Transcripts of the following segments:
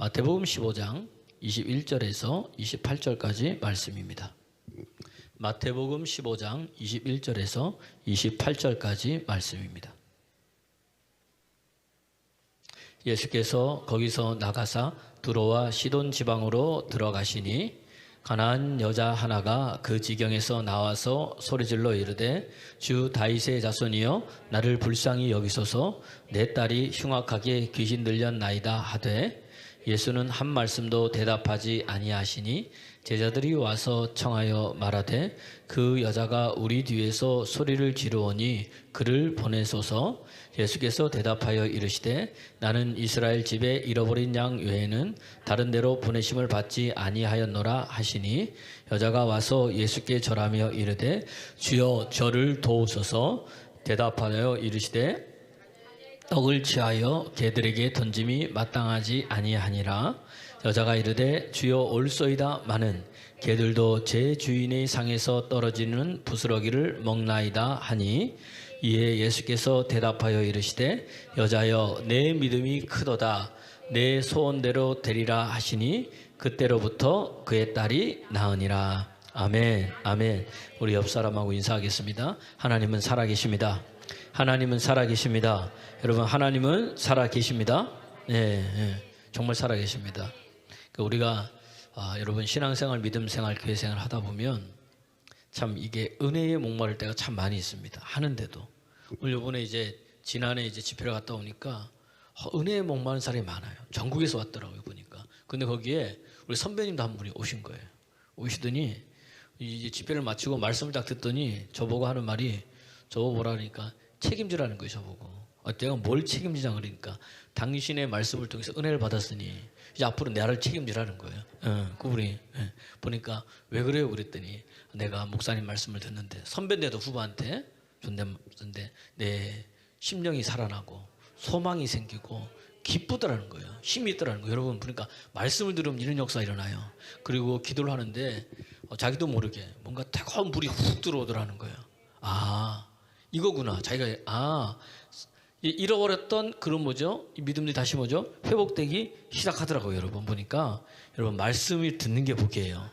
마태복음 15장 21절에서 28절까지 말씀입니다. 마태복음 15장 21절에서 28절까지 말씀입니다. 예수께서 거기서 나가사 두로와 시돈 지방으로 들어가시니 가나안 여자 하나가 그 지경에서 나와서 소리질러 이르되 주 다윗의 자손이여 나를 불쌍히 여기소서 내 딸이 흉악하게 귀신 들렸나이다 하되 예수는 한 말씀도 대답하지 아니하시니 제자들이 와서 청하여 말하되 그 여자가 우리 뒤에서 소리를 지르오니 그를 보내소서. 예수께서 대답하여 이르시되 나는 이스라엘 집에 잃어버린 양 외에는 다른 데로 보내심을 받지 아니하였노라 하시니 여자가 와서 예수께 절하며 이르되 주여 저를 도우소서. 대답하여 이르시되 떡을 취하여 개들에게 던짐이 마땅하지 아니하니라. 여자가 이르되 주여 올소이다 마는 개들도 제 주인의 상에서 떨어지는 부스러기를 먹나이다 하니 이에 예수께서 대답하여 이르시되 여자여 내 믿음이 크도다 내 소원대로 되리라 하시니 그때로부터 그의 딸이 나으니라. 아멘. 아멘. 우리 옆 사람하고 인사하겠습니다. 하나님은 살아계십니다. 하나님은 살아계십니다. 여러분, 하나님은 살아계십니다. 정말 살아계십니다. 우리가 여러분 신앙생활, 믿음생활, 교회생활 하다 보면 참 이게 은혜에 목마를 때가 참 많이 있습니다. 하는데도 오늘 이번에 지난해 집회를 갔다 오니까 은혜에 목마른 사람이 많아요. 전국에서 왔더라고요, 보니까. 근데 거기에 우리 선배님도 한 분이 오신 거예요. 오시더니 이제 집회를 마치고 말씀을 딱 듣더니 저보고 하는 말이, 저보고 뭐라 그러니까 책임지라는 거예요. 저보고 내가 뭘 책임지자 그러니까 당신의 말씀을 통해서 은혜를 받았으니 이제 앞으로 나를 책임지라는 거예요. 그분이 보니까 왜 그래요 그랬더니 내가 목사님 말씀을 듣는데 선배인데도 후배한테 존댓말인데 내 심령이 살아나고 소망이 생기고 기쁘더라는 거예요. 힘이 있더라는 거예요. 여러분 보니까 말씀을 들으면 이런 역사가 일어나요. 그리고 기도를 하는데 자기도 모르게 뭔가 뜨거운 불이 훅 들어오더라는 거예요. 아 이거구나. 자기가 잃어버렸던 그런 믿음들이 다시 회복되기 시작하더라고요. 여러분 보니까 여러분 말씀을 듣는 게 복이에요.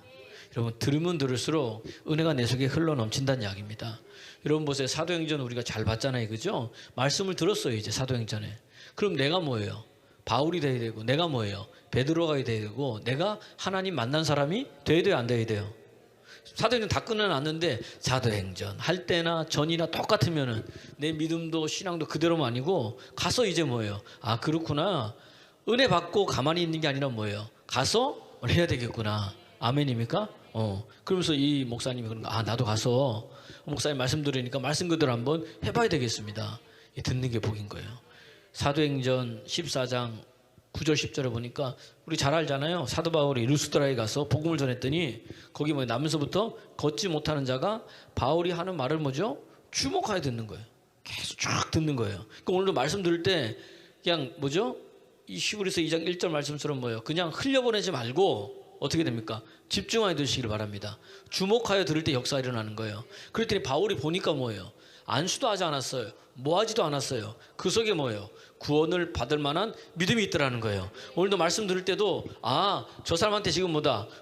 여러분 들으면 들을수록 은혜가 내 속에 흘러 넘친다는 이야기입니다. 여러분 보세요. 사도행전 우리가 잘 봤잖아요. 그죠? 말씀을 들었어요. 이제 사도행전에. 그럼 내가 뭐예요? 바울이 돼야 되고, 내가 뭐예요? 베드로가 돼야 되고, 내가 하나님 만난 사람이 돼야 돼요? 안 돼야 돼요? 사도행전 다 끝내놨는데 사도행전 할 때나 전이나 똑같으면은 내 믿음도 신앙도 그대로만 아니고 가서 이제 뭐예요? 아 그렇구나. 은혜 받고 가만히 있는 게 아니라 뭐예요? 가서 뭘 해야 되겠구나. 아멘입니까? 그러면서 이 목사님이 그런 거, 나도 가서 목사님 말씀 들으니까 말씀 그대로 한번 해봐야 되겠습니다. 듣는 게 복인 거예요. 사도행전 14장 9절 10절에 보니까 우리 잘 알잖아요. 사도 바울이 루스드라에 가서 복음을 전했더니 거기 나면서부터 걷지 못하는 자가 바울이 하는 말을 주목하여 듣는 거예요. 계속 쭉 듣는 거예요. 그러니까 오늘도 말씀 들을 때 그냥 이 히브리서 2장 1절 말씀처럼 그냥 흘려보내지 말고 어떻게 됩니까? 집중하여 들으시기를 바랍니다. 주목하여 들을 때 역사가 일어나는 거예요. 그랬더니 바울이 보니까 안수도 하지 않았어요. 뭐하지도 않았어요. 그 속에 구원을 받을 만한 믿음이 있더라는 거예요. 오늘도 말씀 들을 때도 저 사람한테 지금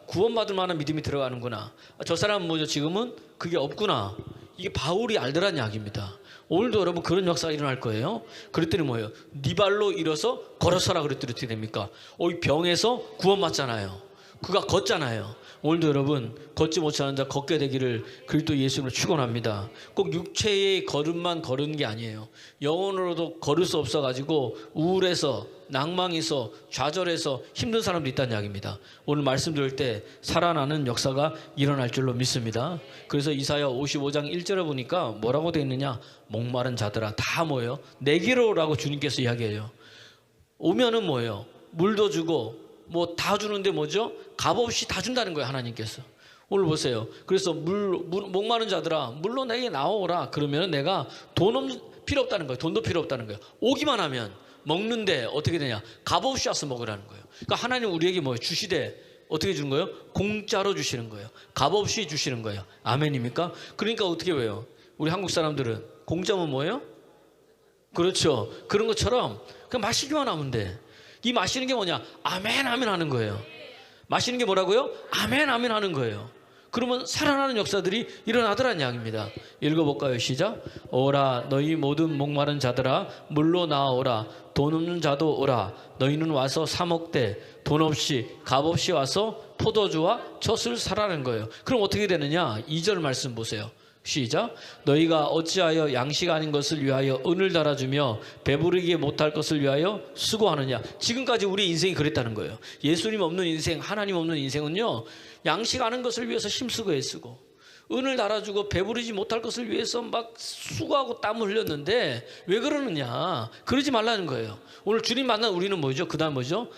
구원받을 만한 믿음이 들어가는구나. 저 사람은 지금은 그게 없구나. 이게 바울이 알더란 이야기입니다. 오늘도 여러분 그런 역사가 일어날 거예요. 그랬더니 네 발로 일어서 걸어서라 그랬더니 어떻게 됩니까? 이 병에서 구원받잖아요. 그가 걷잖아요. 오늘도 여러분 걷지 못하는 자 걷게 되기를 그리스도 예수님으로 축원합니다. 꼭 육체의 걸음만 걸은 게 아니에요. 영혼으로도 걸을 수 없어가지고 우울해서 낭망해서 좌절해서 힘든 사람도 있다는 이야기입니다. 오늘 말씀 들을 때 살아나는 역사가 일어날 줄로 믿습니다. 그래서 이사야 55장 1절에 보니까 뭐라고 되어 있느냐, 목마른 자들아 다 내게로 오라고 주님께서 이야기해요. 오면은 물도 주고 다 주는데 값없이 다 준다는 거예요. 하나님께서. 오늘 보세요. 그래서 목마른 자들아 물로 내게 나오라. 그러면 내가 필요 없다는 거예요. 돈도 필요 없다는 거예요. 오기만 하면 먹는데 어떻게 되냐, 값없이 와서 먹으라는 거예요. 그러니까 하나님 우리에게 주시되 어떻게 주는 거예요? 공짜로 주시는 거예요. 값없이 주시는 거예요. 아멘입니까? 그러니까 어떻게 해요? 우리 한국 사람들은 공짜면 뭐예요? 그렇죠. 그런 것처럼 그냥 마시기만 하면 돼. 이 마시는 게 뭐냐? 아멘 아멘 하는 거예요. 마시는 게 뭐라고요? 아멘 아멘 하는 거예요. 그러면 살아나는 역사들이 일어나더란 이야기입니다. 읽어볼까요? 시작. 오라 너희 모든 목마른 자들아 물로 나아오라. 돈 없는 자도 오라. 너희는 와서 사 먹되 돈 없이 값 없이 와서 포도주와 젖을 사라는 거예요. 그럼 어떻게 되느냐? 2절 말씀 보세요. 시작. 너희가 어찌하여 양식 아닌 것을 위하여 은을 달아주며 배부르게 못할 것을 위하여 수고하느냐. 지금까지 우리 인생이 그랬다는 거예요. 예수님 없는 인생, 하나님 없는 인생은요, 양식 아는 것을 위해서 힘쓰고 애쓰고 은을 달아주고 배부르지 못할 것을 위해서 막 수고하고 땀을 흘렸는데 왜 그러느냐? 그러지 말라는 거예요. 오늘 주님 만난 우리는 뭐죠? 그 다음 뭐죠?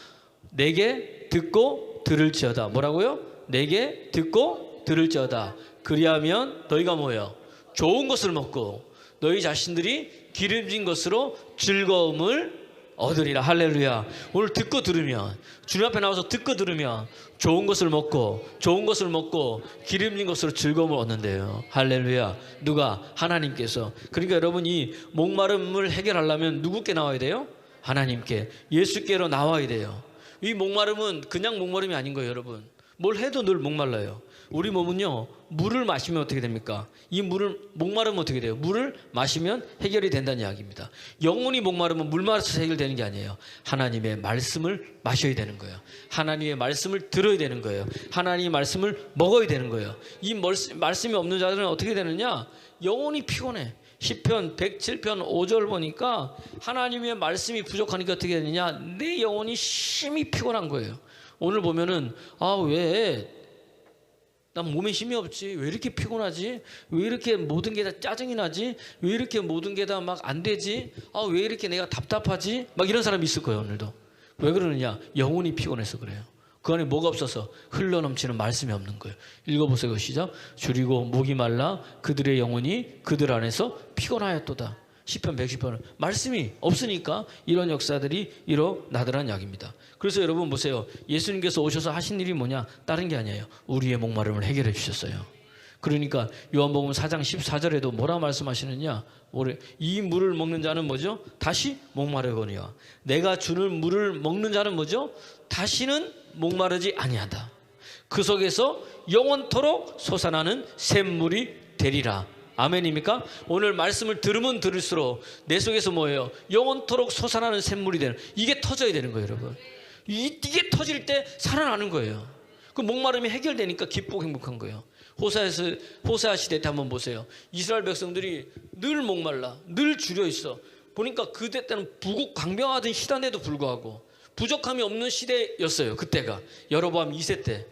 내게 듣고 들을지어다. 뭐라고요? 내게 듣고 들을지어다. 그리하면 너희가 뭐예요? 좋은 것을 먹고 너희 자신들이 기름진 것으로 즐거움을 얻으리라. 할렐루야. 오늘 듣고 들으면, 주님 앞에 나와서 듣고 들으면 좋은 것을 먹고 기름진 것으로 즐거움을 얻는데요. 할렐루야. 누가? 하나님께서. 그러니까 여러분, 이 목마름을 해결하려면 누구께 나와야 돼요? 하나님께, 예수께로 나와야 돼요. 이 목마름은 그냥 목마름이 아닌 거예요. 여러분, 뭘 해도 늘 목말라요. 우리 몸은요, 물을 마시면 어떻게 됩니까? 이 물을 목마르면 어떻게 돼요? 물을 마시면 해결이 된다는 이야기입니다. 영혼이 목마르면 물 마셔서 해결되는 게 아니에요. 하나님의 말씀을 마셔야 되는 거예요. 하나님의 말씀을 들어야 되는 거예요. 하나님의 말씀을 먹어야 되는 거예요. 이 말씀이 없는 자들은 어떻게 되느냐? 영혼이 피곤해. 시편 107편 5절 보니까 하나님의 말씀이 부족하니까 어떻게 되느냐? 내 영혼이 심히 피곤한 거예요. 오늘 보면은 왜 난 몸에 힘이 없지? 왜 이렇게 피곤하지? 왜 이렇게 모든 게 다 짜증이 나지? 왜 이렇게 모든 게 다 막 안 되지? 왜 이렇게 내가 답답하지? 막 이런 사람이 있을 거예요. 오늘도. 왜 그러느냐? 영혼이 피곤해서 그래요. 그 안에 뭐가 없어서? 흘러넘치는 말씀이 없는 거예요. 읽어보세요. 시작. 줄이고 목이 말라 그들의 영혼이 그들 안에서 피곤하였도다. 시편 110편은 말씀이 없으니까 이런 역사들이 일어나더란 이야기입니다. 그래서 여러분 보세요. 예수님께서 오셔서 하신 일이 뭐냐? 다른 게 아니에요. 우리의 목마름을 해결해 주셨어요. 그러니까 요한복음 4장 14절에도 뭐라 말씀하시느냐? 이 물을 먹는 자는 뭐죠? 다시 목마르거니와 내가 주는 물을 먹는 자는 뭐죠? 다시는 목마르지 아니하다. 그 속에서 영원토록 솟아나는 샘물이 되리라. 아멘입니까? 오늘 말씀을 들으면 들을수록 내 속에서 뭐예요? 영원토록 솟아나는 샘물이 되는, 이게 터져야 되는 거예요. 여러분, 이게 터질 때 살아나는 거예요. 그 목마름이 해결되니까 기쁘고 행복한 거예요. 호세아 시대 때 한번 보세요. 이스라엘 백성들이 늘 목말라, 늘 줄여 있어. 보니까 그때 때는 부국 강병하던 시단에도 불구하고 부족함이 없는 시대였어요. 그때가 여로보암 2세 때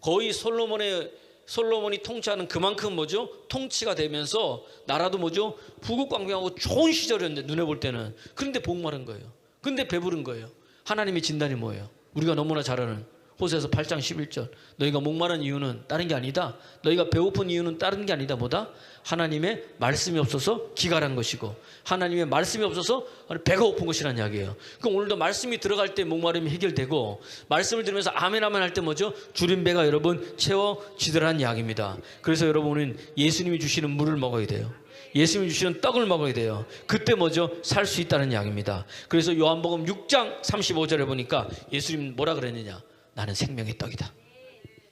거의 솔로몬이 통치하는 그만큼 뭐죠? 통치가 되면서 나라도 뭐죠? 부국강병하고 좋은 시절이었는데 눈에 볼 때는. 그런데 목마른 거예요. 근데 배부른 거예요. 하나님의 진단이 뭐예요? 우리가 너무나 잘 아는 호세아서 8장 11절. 너희가 목마른 이유는 다른 게 아니다. 너희가 배고픈 이유는 다른 게 아니다. 뭐다? 하나님의 말씀이 없어서 기갈한 것이고 하나님의 말씀이 없어서 배가 고픈 것이라는 이야기예요. 그럼 오늘도 말씀이 들어갈 때 목마름이 해결되고 말씀을 들으면서 아멘 아멘 할 때 뭐죠? 주린 배가 여러분 채워지더라는 이야기입니다. 그래서 여러분은 예수님이 주시는 물을 먹어야 돼요. 예수님이 주시는 떡을 먹어야 돼요. 그때 뭐죠? 살 수 있다는 이야기입니다. 그래서 요한복음 6장 35절에 보니까 예수님 뭐라 그랬느냐? 나는 생명의 떡이다.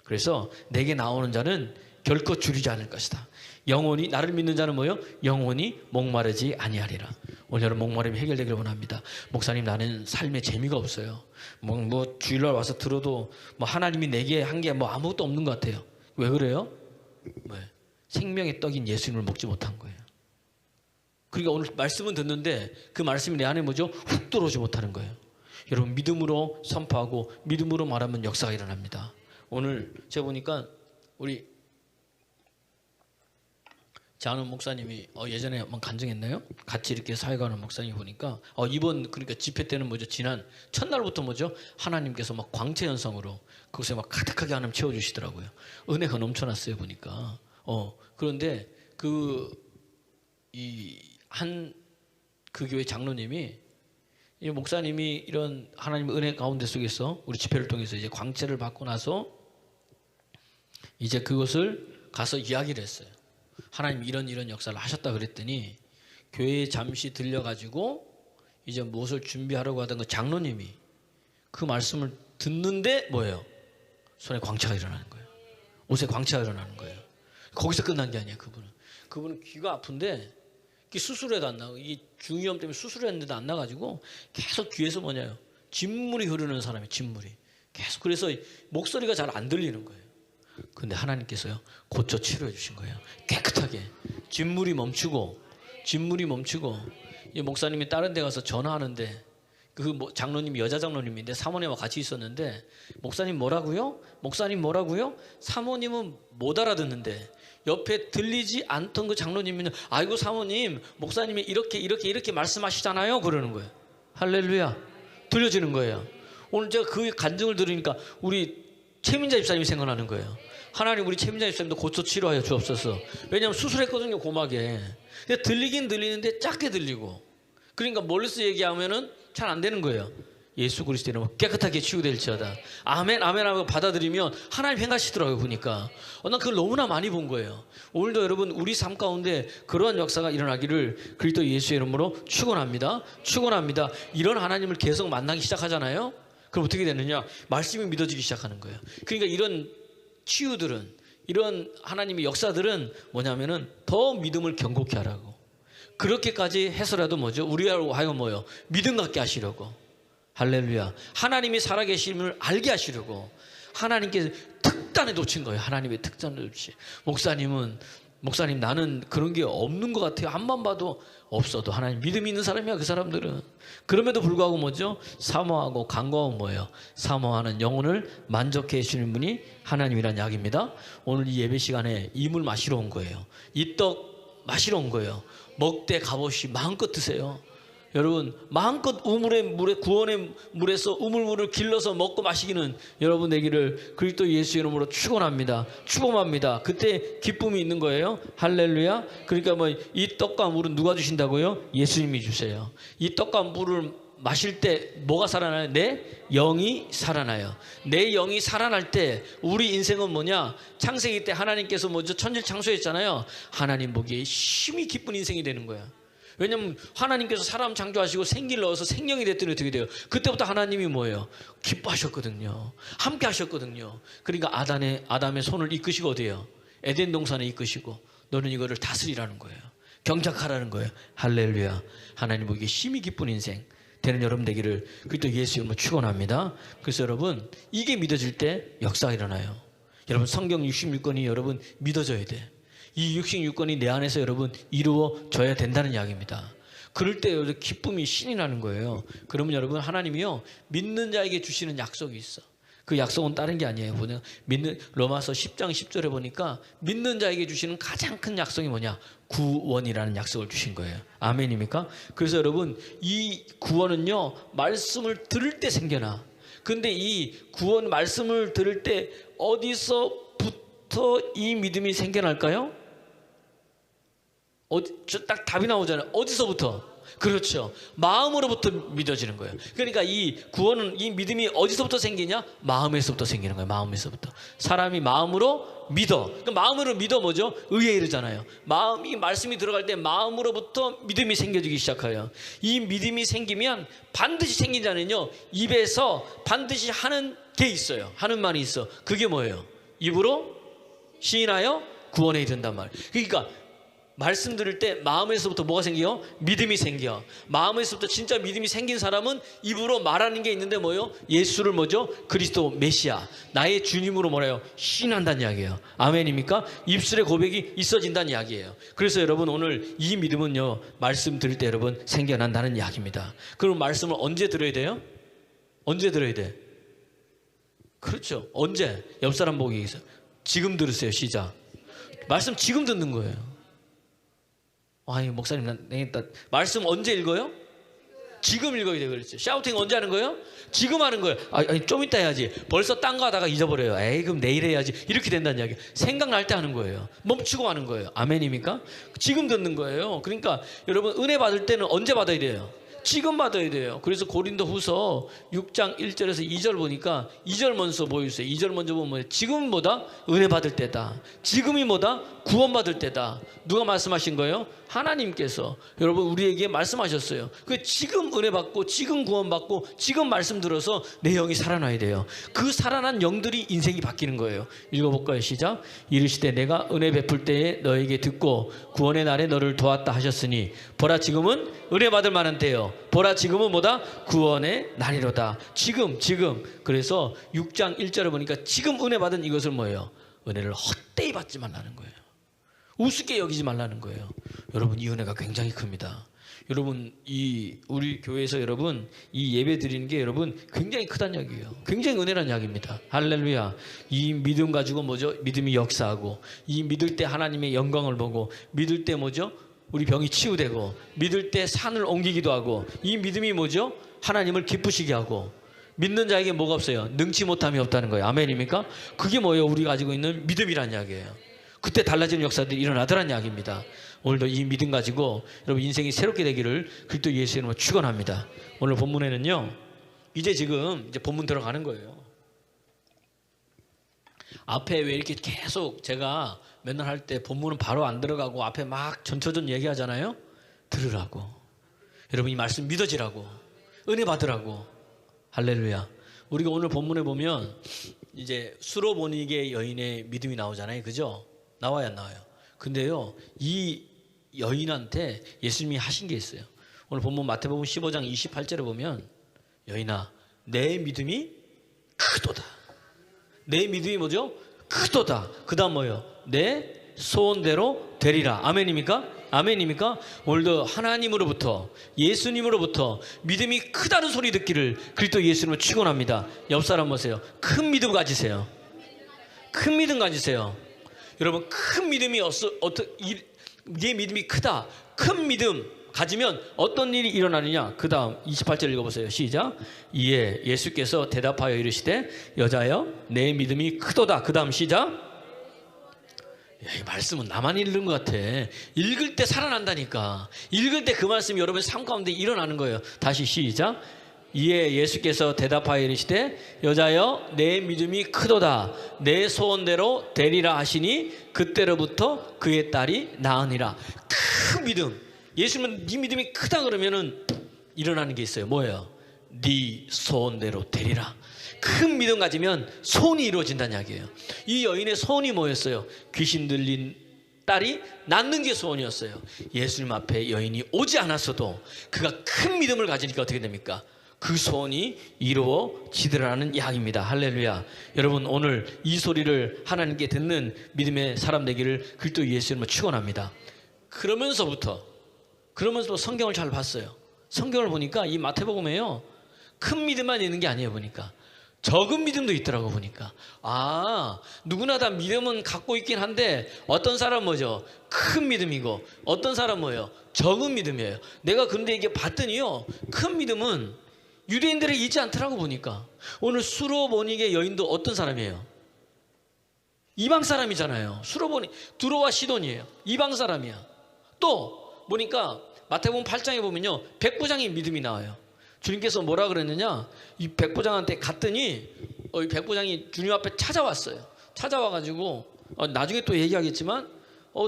그래서 내게 나오는 자는 결코 줄이지 않을 것이다. 영원히 나를 믿는 자는 뭐요? 영원히 목마르지 아니하리라. 오늘은 목마름이 해결되기를 원합니다. 목사님, 나는 삶에 재미가 없어요. 뭐 주일날 와서 들어도 뭐 하나님이 내게 한 게 뭐 아무것도 없는 것 같아요. 왜 그래요? 생명의 떡인 예수님을 먹지 못한 거예요. 그러니까 오늘 말씀은 듣는데 그 말씀이 내 안에 뭐죠? 훅 들어오지 못하는 거예요. 여러분, 믿음으로 선포하고 믿음으로 말하면 역사가 일어납니다. 오늘 제가 보니까 우리 장은 목사님이 예전에 한번 간증했나요? 같이 이렇게 사회가는 목사님이 보니까 이번 그러니까 집회 때는 뭐죠? 지난 첫날부터 뭐죠? 하나님께서 막 광채 현상으로 그것에 막 가득하게 하나님 채워주시더라고요. 은혜가 넘쳐났어요 보니까. 그런데 그 교회 장로님이 이 목사님이 이런 하나님의 은혜 가운데 속에서 우리 집회를 통해서 이제 광채를 받고 나서 이제 그것을 가서 이야기를 했어요. 하나님 이런 역사를 하셨다 그랬더니 교회에 잠시 들려가지고 이제 무엇을 준비하려고 하던 그 장로님이 그 말씀을 듣는데 뭐예요? 손에 광채가 일어나는 거예요. 옷에 광채가 일어나는 거예요. 거기서 끝난 게 아니에요. 그분은 귀가 아픈데 수술해도 안 나고, 이 중이염 때문에 수술했는데도 안 나가지고 계속 귀에서 뭐냐요? 진물이 흐르는 사람이, 진물이 계속. 그래서 목소리가 잘 안 들리는 거예요. 근데 하나님께서요, 고쳐 치료해 주신 거예요. 깨끗하게 진물이 멈추고. 이 목사님이 다른 데 가서 전화하는데 그 장로님이 여자 장로님인데 사모님과 같이 있었는데, 목사님 뭐라고요? 사모님은 못 알아듣는데 옆에 들리지 않던 그 장로님은 아이고 사모님, 목사님이 이렇게 말씀하시잖아요, 그러는 거예요. 할렐루야. 들려지는 거예요. 오늘 제가 그 간증을 들으니까 우리 최민자 집사님이 생각나는 거예요. 하나님, 우리 최민자 집사님도 고쳐 치료하여 주옵소서. 왜냐하면 수술했거든요, 고막에. 근데 들리긴 들리는데 작게 들리고, 그러니까 멀리서 얘기하면은 잘 안 되는 거예요. 예수 그리스도의 이름으로 깨끗하게 치유될지어다. 아멘 아멘 하고 받아들이면 하나님 행하시더라고요. 보니까 난 그걸 너무나 많이 본 거예요. 오늘도 여러분, 우리 삶 가운데 그러한 역사가 일어나기를 그리스도 예수의 이름으로 축원합니다. 이런 하나님을 계속 만나기 시작하잖아요. 그럼 어떻게 되느냐? 말씀이 믿어지기 시작하는 거예요. 그러니까 이런 치유들은, 이런 하나님의 역사들은 뭐냐면은 더 믿음을 견고케 하라고, 그렇게까지 해서라도 뭐죠? 우리하고 하여 뭐요? 믿음 갖게 하시려고. 할렐루야. 하나님이 살아계심을 알게 하시려고 하나님께 특단에 놓친 거예요. 하나님의 특단을 놓친. 목사님 나는 그런 게 없는 것 같아요. 한번 봐도 없어도 하나님 믿음 있는 사람이야, 그 사람들은. 그럼에도 불구하고 뭐죠? 사모하고 간구하고 뭐예요? 사모하는 영혼을 만족해 해주시는 분이 하나님이란 이야기입니다. 오늘 이 예배 시간에 이 물 마시러 온 거예요. 이 떡 마시러 온 거예요. 먹되 값없이 마음껏 드세요. 여러분, 마음껏 우물의 물에, 구원의 물에서 우물물을 길러서 먹고 마시기는 여러분 되기를 그리스도 예수 이름으로 축원합니다. 그때 기쁨이 있는 거예요. 할렐루야. 그러니까 이 떡과 물은 누가 주신다고요? 예수님이 주세요. 이 떡과 물을 마실 때 뭐가 살아나요? 내 영이 살아나요. 내 영이 살아날 때 우리 인생은 뭐냐? 창세기 때 하나님께서 먼저 천지를 창조했잖아요. 하나님 보기에 힘이 기쁜 인생이 되는 거야. 왜냐하면 하나님께서 사람 창조하시고 생기를 넣어서 생명이 됐더니 어떻게 돼요? 그때부터 하나님이 뭐예요? 기뻐하셨거든요. 함께 하셨거든요. 그러니까 아담의 손을 이끄시고 어디에요? 에덴 동산에 이끄시고 너는 이거를 다스리라는 거예요. 경작하라는 거예요. 할렐루야. 하나님 보기에 힘이 기쁜 인생 되는 여러분 되기를 그리스도 예수 이름으로 축원합니다. 그래서 여러분, 이게 믿어질 때 역사가 일어나요. 여러분, 성경 66권이 여러분 믿어져야 돼. 이 66권이 내 안에서 여러분 이루어져야 된다는 이야기입니다. 그럴 때 여러분 기쁨이 신이 나는 거예요. 그러면 여러분, 하나님이요 믿는 자에게 주시는 약속이 있어. 그 약속은 다른 게 아니에요. 로마서 10장 10절에 보니까 믿는 자에게 주시는 가장 큰 약속이 뭐냐? 구원이라는 약속을 주신 거예요. 아멘입니까? 그래서 여러분, 이 구원은요 말씀을 들을 때 생겨나. 근데 이 구원 말씀을 들을 때 어디서부터 이 믿음이 생겨날까요? 딱 답이 나오잖아요. 어디서부터? 그렇죠. 마음으로부터 믿어지는 거예요. 그러니까 이 구원은, 이 믿음이 어디서부터 생기냐? 마음에서부터 생기는 거예요. 마음에서부터. 사람이 마음으로 믿어. 그 마음으로 믿어 뭐죠? 의에 이르잖아요. 마음이, 말씀이 들어갈 때 마음으로부터 믿음이 생겨지기 시작해요. 이 믿음이 생기면 반드시 생긴 자는요 입에서 반드시 하는 게 있어요. 하는 말이 있어. 그게 뭐예요? 입으로 시인하여 구원에 이른단 말. 그러니까 말씀 들을 때 마음에서부터 뭐가 생겨요? 믿음이 생겨. 마음에서부터 진짜 믿음이 생긴 사람은 입으로 말하는 게 있는데 뭐예요? 예수를 뭐죠? 그리스도 메시아, 나의 주님으로 뭐래요? 시인한다는 이야기예요. 아멘입니까? 입술의 고백이 있어진다는 이야기예요. 그래서 여러분, 오늘 이 믿음은요 말씀 들을 때 여러분 생겨난다는 이야기입니다. 그럼 말씀을 언제 들어야 돼요? 언제 들어야 돼? 그렇죠. 언제? 옆 사람 보고 얘기해서 지금 들으세요. 시작. 말씀 지금 듣는 거예요. 아니 목사님, 말씀 언제 읽어요? 지금 읽어야 돼. 그랬죠. 샤우팅 언제 하는 거예요? 지금 하는 거예요. 아니 좀 이따 해야지. 벌써 딴 거 하다가 잊어버려요. 에이 그럼 내일 해야지. 이렇게 된다는 이야기. 생각날 때 하는 거예요. 멈추고 하는 거예요. 아멘입니까? 지금 듣는 거예요. 그러니까 여러분, 은혜 받을 때는 언제 받아야 돼요? 지금 받아야 돼요. 그래서 고린도후서 6장 1절에서 2절 보니까 2절 먼저 보여주세요. 2절 먼저 보면 지금이 뭐다? 은혜 받을 때다. 지금이 뭐다? 구원 받을 때다. 누가 말씀하신 거예요? 하나님께서 여러분 우리에게 말씀하셨어요. 그 지금 은혜 받고 지금 구원 받고 지금 말씀 들어서 내 영이 살아나야 돼요. 그 살아난 영들이 인생이 바뀌는 거예요. 읽어볼까요? 시작. 이르시되 내가 은혜 베풀 때에 너에게 듣고 구원의 날에 너를 도왔다 하셨으니 보라 지금은 은혜 받을 만한 때요. 보라 지금은 뭐다? 구원의 날이로다. 지금. 그래서 6장 1절에 보니까 지금 은혜 받은 이것을 뭐예요? 은혜를 헛되이 받지 말라는 거예요. 우습게 여기지 말라는 거예요. 여러분 이 은혜가 굉장히 큽니다. 여러분 우리 교회에서 여러분 이 예배 드리는 게 여러분 굉장히 크다는 이야기예요. 굉장히 은혜란 이야기입니다. 할렐루야. 이 믿음 가지고 뭐죠? 믿음이 역사하고 이 믿을 때 하나님의 영광을 보고 믿을 때 뭐죠? 우리 병이 치유되고 믿을 때 산을 옮기기도 하고 이 믿음이 뭐죠? 하나님을 기쁘시게 하고 믿는 자에게 뭐가 없어요? 능치 못함이 없다는 거예요. 아멘입니까? 그게 뭐예요? 우리가 가지고 있는 믿음이란 이야기예요. 그때 달라지는 역사들이 일어나더란 이야기입니다. 오늘도 이 믿음 가지고 여러분 인생이 새롭게 되기를 그리스도 예수의 이름으로 축원합니다. 오늘 본문에는요. 이제 본문 들어가는 거예요. 앞에 왜 이렇게 계속 제가 맨날 할 때 본문은 바로 안 들어가고 앞에 막 전초전 얘기하잖아요. 들으라고. 여러분 이 말씀 믿어지라고. 은혜 받으라고. 할렐루야. 우리가 오늘 본문에 보면 이제 수로보니게 여인의 믿음이 나오잖아요. 그죠? 나와요, 안 나와요? 근데요, 이 여인한테 예수님이 하신 게 있어요. 오늘 본문 마태복음 15장 28절에 보면 여인아, 내 믿음이 크도다. 내 믿음이 뭐죠? 크도다. 그 다음 뭐예요? 내 소원대로 되리라. 아멘입니까? 아멘입니까? 오늘도 하나님으로부터 예수님으로부터 믿음이 크다는 소리 듣기를 그리스도 예수님으로 축원합니다. 옆 사람 보세요. 큰 믿음 가지세요. 큰 믿음 가지세요. 여러분 큰 믿음이 네 믿음이 크다. 큰 믿음 가지면 어떤 일이 일어나느냐. 그 다음 28절 읽어보세요. 시작. 이에 예수께서 대답하여 이르시되 여자여 내 믿음이 크도다. 그 다음 시작. 이 말씀은 나만 읽는 것 같아. 읽을 때 살아난다니까. 읽을 때 그 말씀이 여러분의 삶 가운데 일어나는 거예요. 다시 시작. 이에 예수께서 대답하여 이르시되 여자여 내 믿음이 크도다. 내 소원대로 되리라 하시니 그때로부터 그의 딸이 나으니라. 큰 믿음. 예수님은 네 믿음이 크다 그러면은 일어나는 게 있어요. 뭐예요? 네 소원대로 되리라. 큰 믿음 가지면 소원이 이루어진다는 이야기예요. 이 여인의 소원이 뭐였어요? 귀신 들린 딸이 낳는 게 소원이었어요. 예수님 앞에 여인이 오지 않았어도 그가 큰 믿음을 가지니까 어떻게 됩니까? 그 소원이 이루어지더라는 이야기입니다. 할렐루야. 여러분 오늘 이 소리를 하나님께 듣는 믿음의 사람 되기를 그리스도 예수님을 축원합니다. 그러면서부터 성경을 잘 봤어요. 성경을 보니까 이 마태복음에요. 큰 믿음만 있는 게 아니에요. 보니까 적은 믿음도 있더라고. 보니까 누구나 다 믿음은 갖고 있긴 한데 어떤 사람은 뭐죠? 큰 믿음이고 어떤 사람은 뭐예요? 적은 믿음이에요. 내가 근데 이게 봤더니요. 큰 믿음은 유대인들에게 있지 않더라고. 보니까 오늘 수로보니게 여인도 어떤 사람이에요? 이방 사람이잖아요. 수로보니 두로와 시돈이에요. 이방 사람이야. 또 보니까 마태복음 8장에 보면요. 백부장의 믿음이 나와요. 주님께서 뭐라 그랬느냐? 이 백부장한테 갔더니 이 백부장이 주님 앞에 찾아왔어요. 찾아와가지고 나중에 또 얘기하겠지만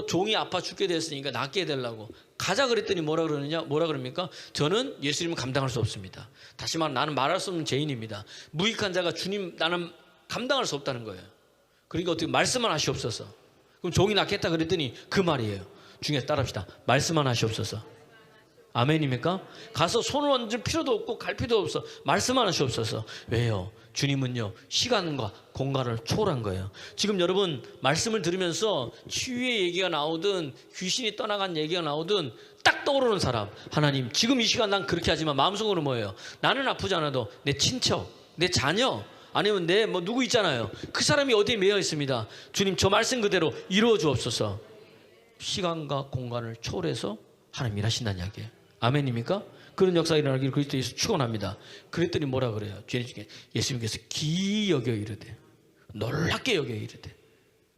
종이 아파 죽게 됐으니까 낫게 해달라고 가자 그랬더니 뭐라 그럽니까? 저는 예수님을 감당할 수 없습니다. 다시 말하면 나는 말할 수 없는 죄인입니다. 무익한 자가 주님 나는 감당할 수 없다는 거예요. 그러니까 어떻게 말씀만 하시옵소서. 그럼 종이 낫겠다 그랬더니 그 말이에요. 중에 따라합시다. 말씀만 하시옵소서. 아멘입니까? 가서 손을 얹을 필요도 없고 갈 필요도 없어. 말씀만 하시옵소서. 왜요? 주님은요 시간과 공간을 초월한 거예요. 지금 여러분 말씀을 들으면서 치유의 얘기가 나오든 귀신이 떠나간 얘기가 나오든 딱 떠오르는 사람, 하나님 지금 이 시간 난 그렇게 하지만 마음속으로 뭐예요? 나는 아프지 않아도 내 친척, 내 자녀 아니면 내 누구 있잖아요. 그 사람이 어디에 매여 있습니다. 주님 저 말씀 그대로 이루어 주옵소서. 시간과 공간을 초월해서 하나님 일하신다는 이야기예요. 아멘입니까? 그런 역사가 일어나기를 그리스도 예수 축원합니다. 그랬더니 뭐라 그래요? 죄인 중에 예수님께서 기이 여겨 이르되 놀랍게 여겨 이르되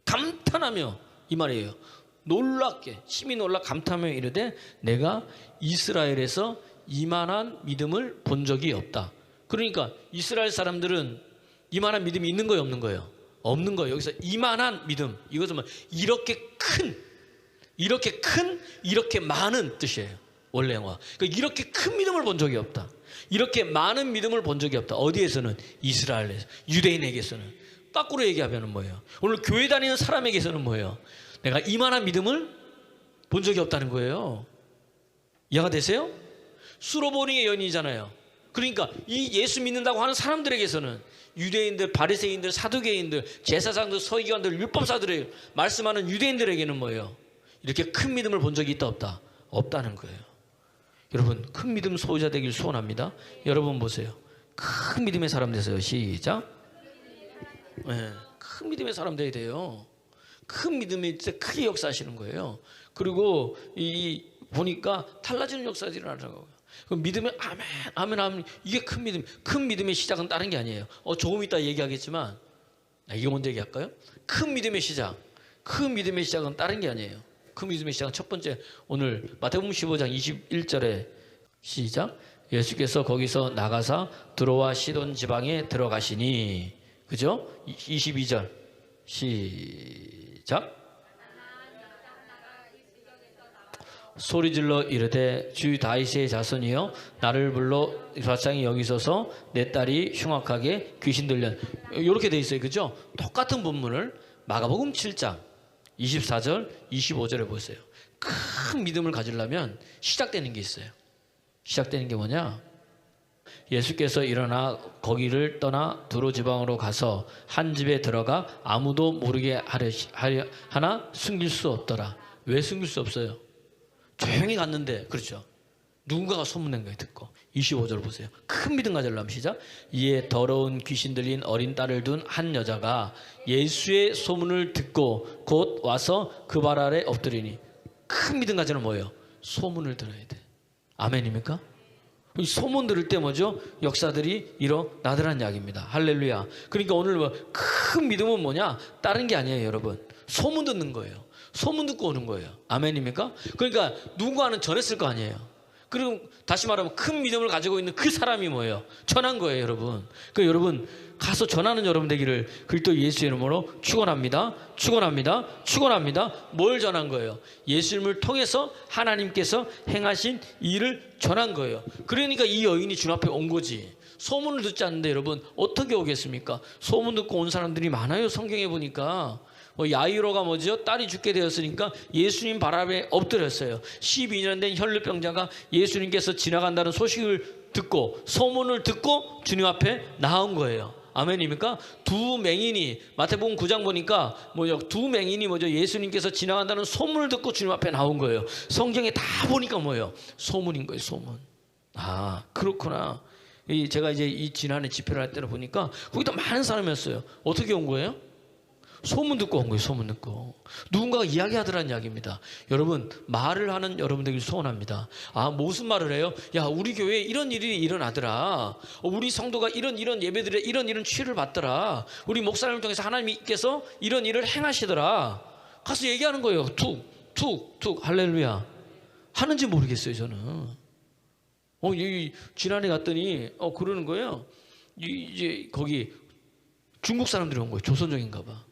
감탄하며 이 말이에요. 놀랍게 심히 놀라 감탄하며 이르되 내가 이스라엘에서 이만한 믿음을 본 적이 없다. 그러니까 이스라엘 사람들은 이만한 믿음이 있는 거예요, 없는 거예요? 없는 거예요. 여기서 이만한 믿음, 이것은 이렇게 큰, 이렇게 많은 뜻이에요. 원래 영화. 그러니까 이렇게 큰 믿음을 본 적이 없다. 이렇게 많은 믿음을 본 적이 없다. 어디에서는? 이스라엘에서. 유대인에게서는. 거꾸로 얘기하면 뭐예요? 오늘 교회 다니는 사람에게서는 뭐예요? 내가 이만한 믿음을 본 적이 없다는 거예요. 이해가 되세요? 수로보니의 여인이잖아요. 그러니까 이 예수 믿는다고 하는 사람들에게서는 유대인들, 바리새인들, 사두개인들, 제사장들, 서기관들, 율법사들을 말씀하는 유대인들에게는 뭐예요? 이렇게 큰 믿음을 본 적이 있다 없다? 없다는 거예요. 여러분, 큰 믿음 소유자 되길 소원합니다. 여러분 보세요. 큰 믿음의 사람 되세요. 시작. 네, 큰 믿음의 사람 돼야 돼요. 큰 믿음이 진짜 크게 역사하시는 거예요. 그리고 보니까 달라지는 역사들이 일어나더라고요. 믿음의 아멘. 이게 큰 믿음. 큰 믿음의 시작은 다른 게 아니에요. 조금 이따 얘기하겠지만, 이거 먼저 얘기할까요? 큰 믿음의 시작은 다른 게 아니에요. 큰 믿음의 시작은 첫 번째, 오늘 마태복음 15장 21절에 시작. 예수께서 거기서 나가사 두로와 시돈 지방에 들어가시니, 그죠? 22절 시작. 소리질러 이르되 주 다윗의 자손이여 나를 불러 발상이 여기서서 내 딸이 흉악하게 귀신 들려. 이렇게 돼 있어요. 그죠? 똑같은 본문을 마가복음 7장 24절 25절에 보세요. 큰 믿음을 가지려면 시작되는 게 있어요. 시작되는 게 뭐냐? 예수께서 일어나 거기를 떠나 두로 지방으로 가서 한 집에 들어가 아무도 모르게 하나 숨길 수 없더라. 왜 숨길 수 없어요? 조용히 갔는데, 그렇죠, 누군가가 소문낸 거예요. 듣고 25절 보세요. 큰 믿음 가지려면 시작. 이에 더러운 귀신 들린 어린 딸을 둔 한 여자가 예수의 소문을 듣고 곧 와서 그 발 아래 엎드리니. 큰 믿음 가지는 뭐예요? 소문을 들어야 돼. 아멘입니까? 소문 들을 때 뭐죠? 역사들이 일어나더란 이야기입니다. 할렐루야. 그러니까 오늘 큰 믿음은 뭐냐? 다른 게 아니에요, 여러분. 소문 듣는 거예요. 소문 듣고 오는 거예요. 아멘입니까? 그러니까 누군가는 전했을 거 아니에요. 그리고 다시 말하면 큰 믿음을 가지고 있는 그 사람이 뭐예요? 전한 거예요, 여러분. 그러니까 여러분 가서 전하는 여러분 되기를 그리스도 예수의 이름으로 축원합니다. 뭘 전한 거예요? 예수님을 통해서 하나님께서 행하신 일을 전한 거예요. 그러니까 이 여인이 주님 앞에 온 거지. 소문을 듣지 않는데 여러분 어떻게 오겠습니까? 소문 듣고 온 사람들이 많아요. 성경에 보니까. 야이로가 뭐죠? 딸이 죽게 되었으니까 예수님 발 앞에 엎드렸어요. 12년 된 혈루병자가 예수님께서 지나간다는 소식을 듣고 소문을 듣고 주님 앞에 나온 거예요. 아멘입니까? 두 맹인이 마태복음 9장 보니까 두 맹인이 예수님께서 지나간다는 소문을 듣고 주님 앞에 나온 거예요. 성경에 다 보니까 뭐예요? 소문인 거예요. 소문. 아, 그렇구나. 제가 이제 이 지난해 집회를 할 때를 보니까 거기다 많은 사람이었어요. 어떻게 온 거예요? 소문 듣고 온 거예요. 소문 듣고. 누군가가 이야기하더란 이야기입니다. 여러분, 말을 하는 여러분들이 소원합니다. 아, 무슨 말을 해요? 야, 우리 교회에 이런 일이 일어나더라. 우리 성도가 이런 예배들에 이런 치유를 받더라. 우리 목사님을 통해서 하나님께서 이런 일을 행하시더라. 가서 얘기하는 거예요. 툭 할렐루야. 하는지 모르겠어요, 저는. 지난해 갔더니 그러는 거예요. 이제 거기 중국 사람들이 온 거예요. 조선족인가 봐.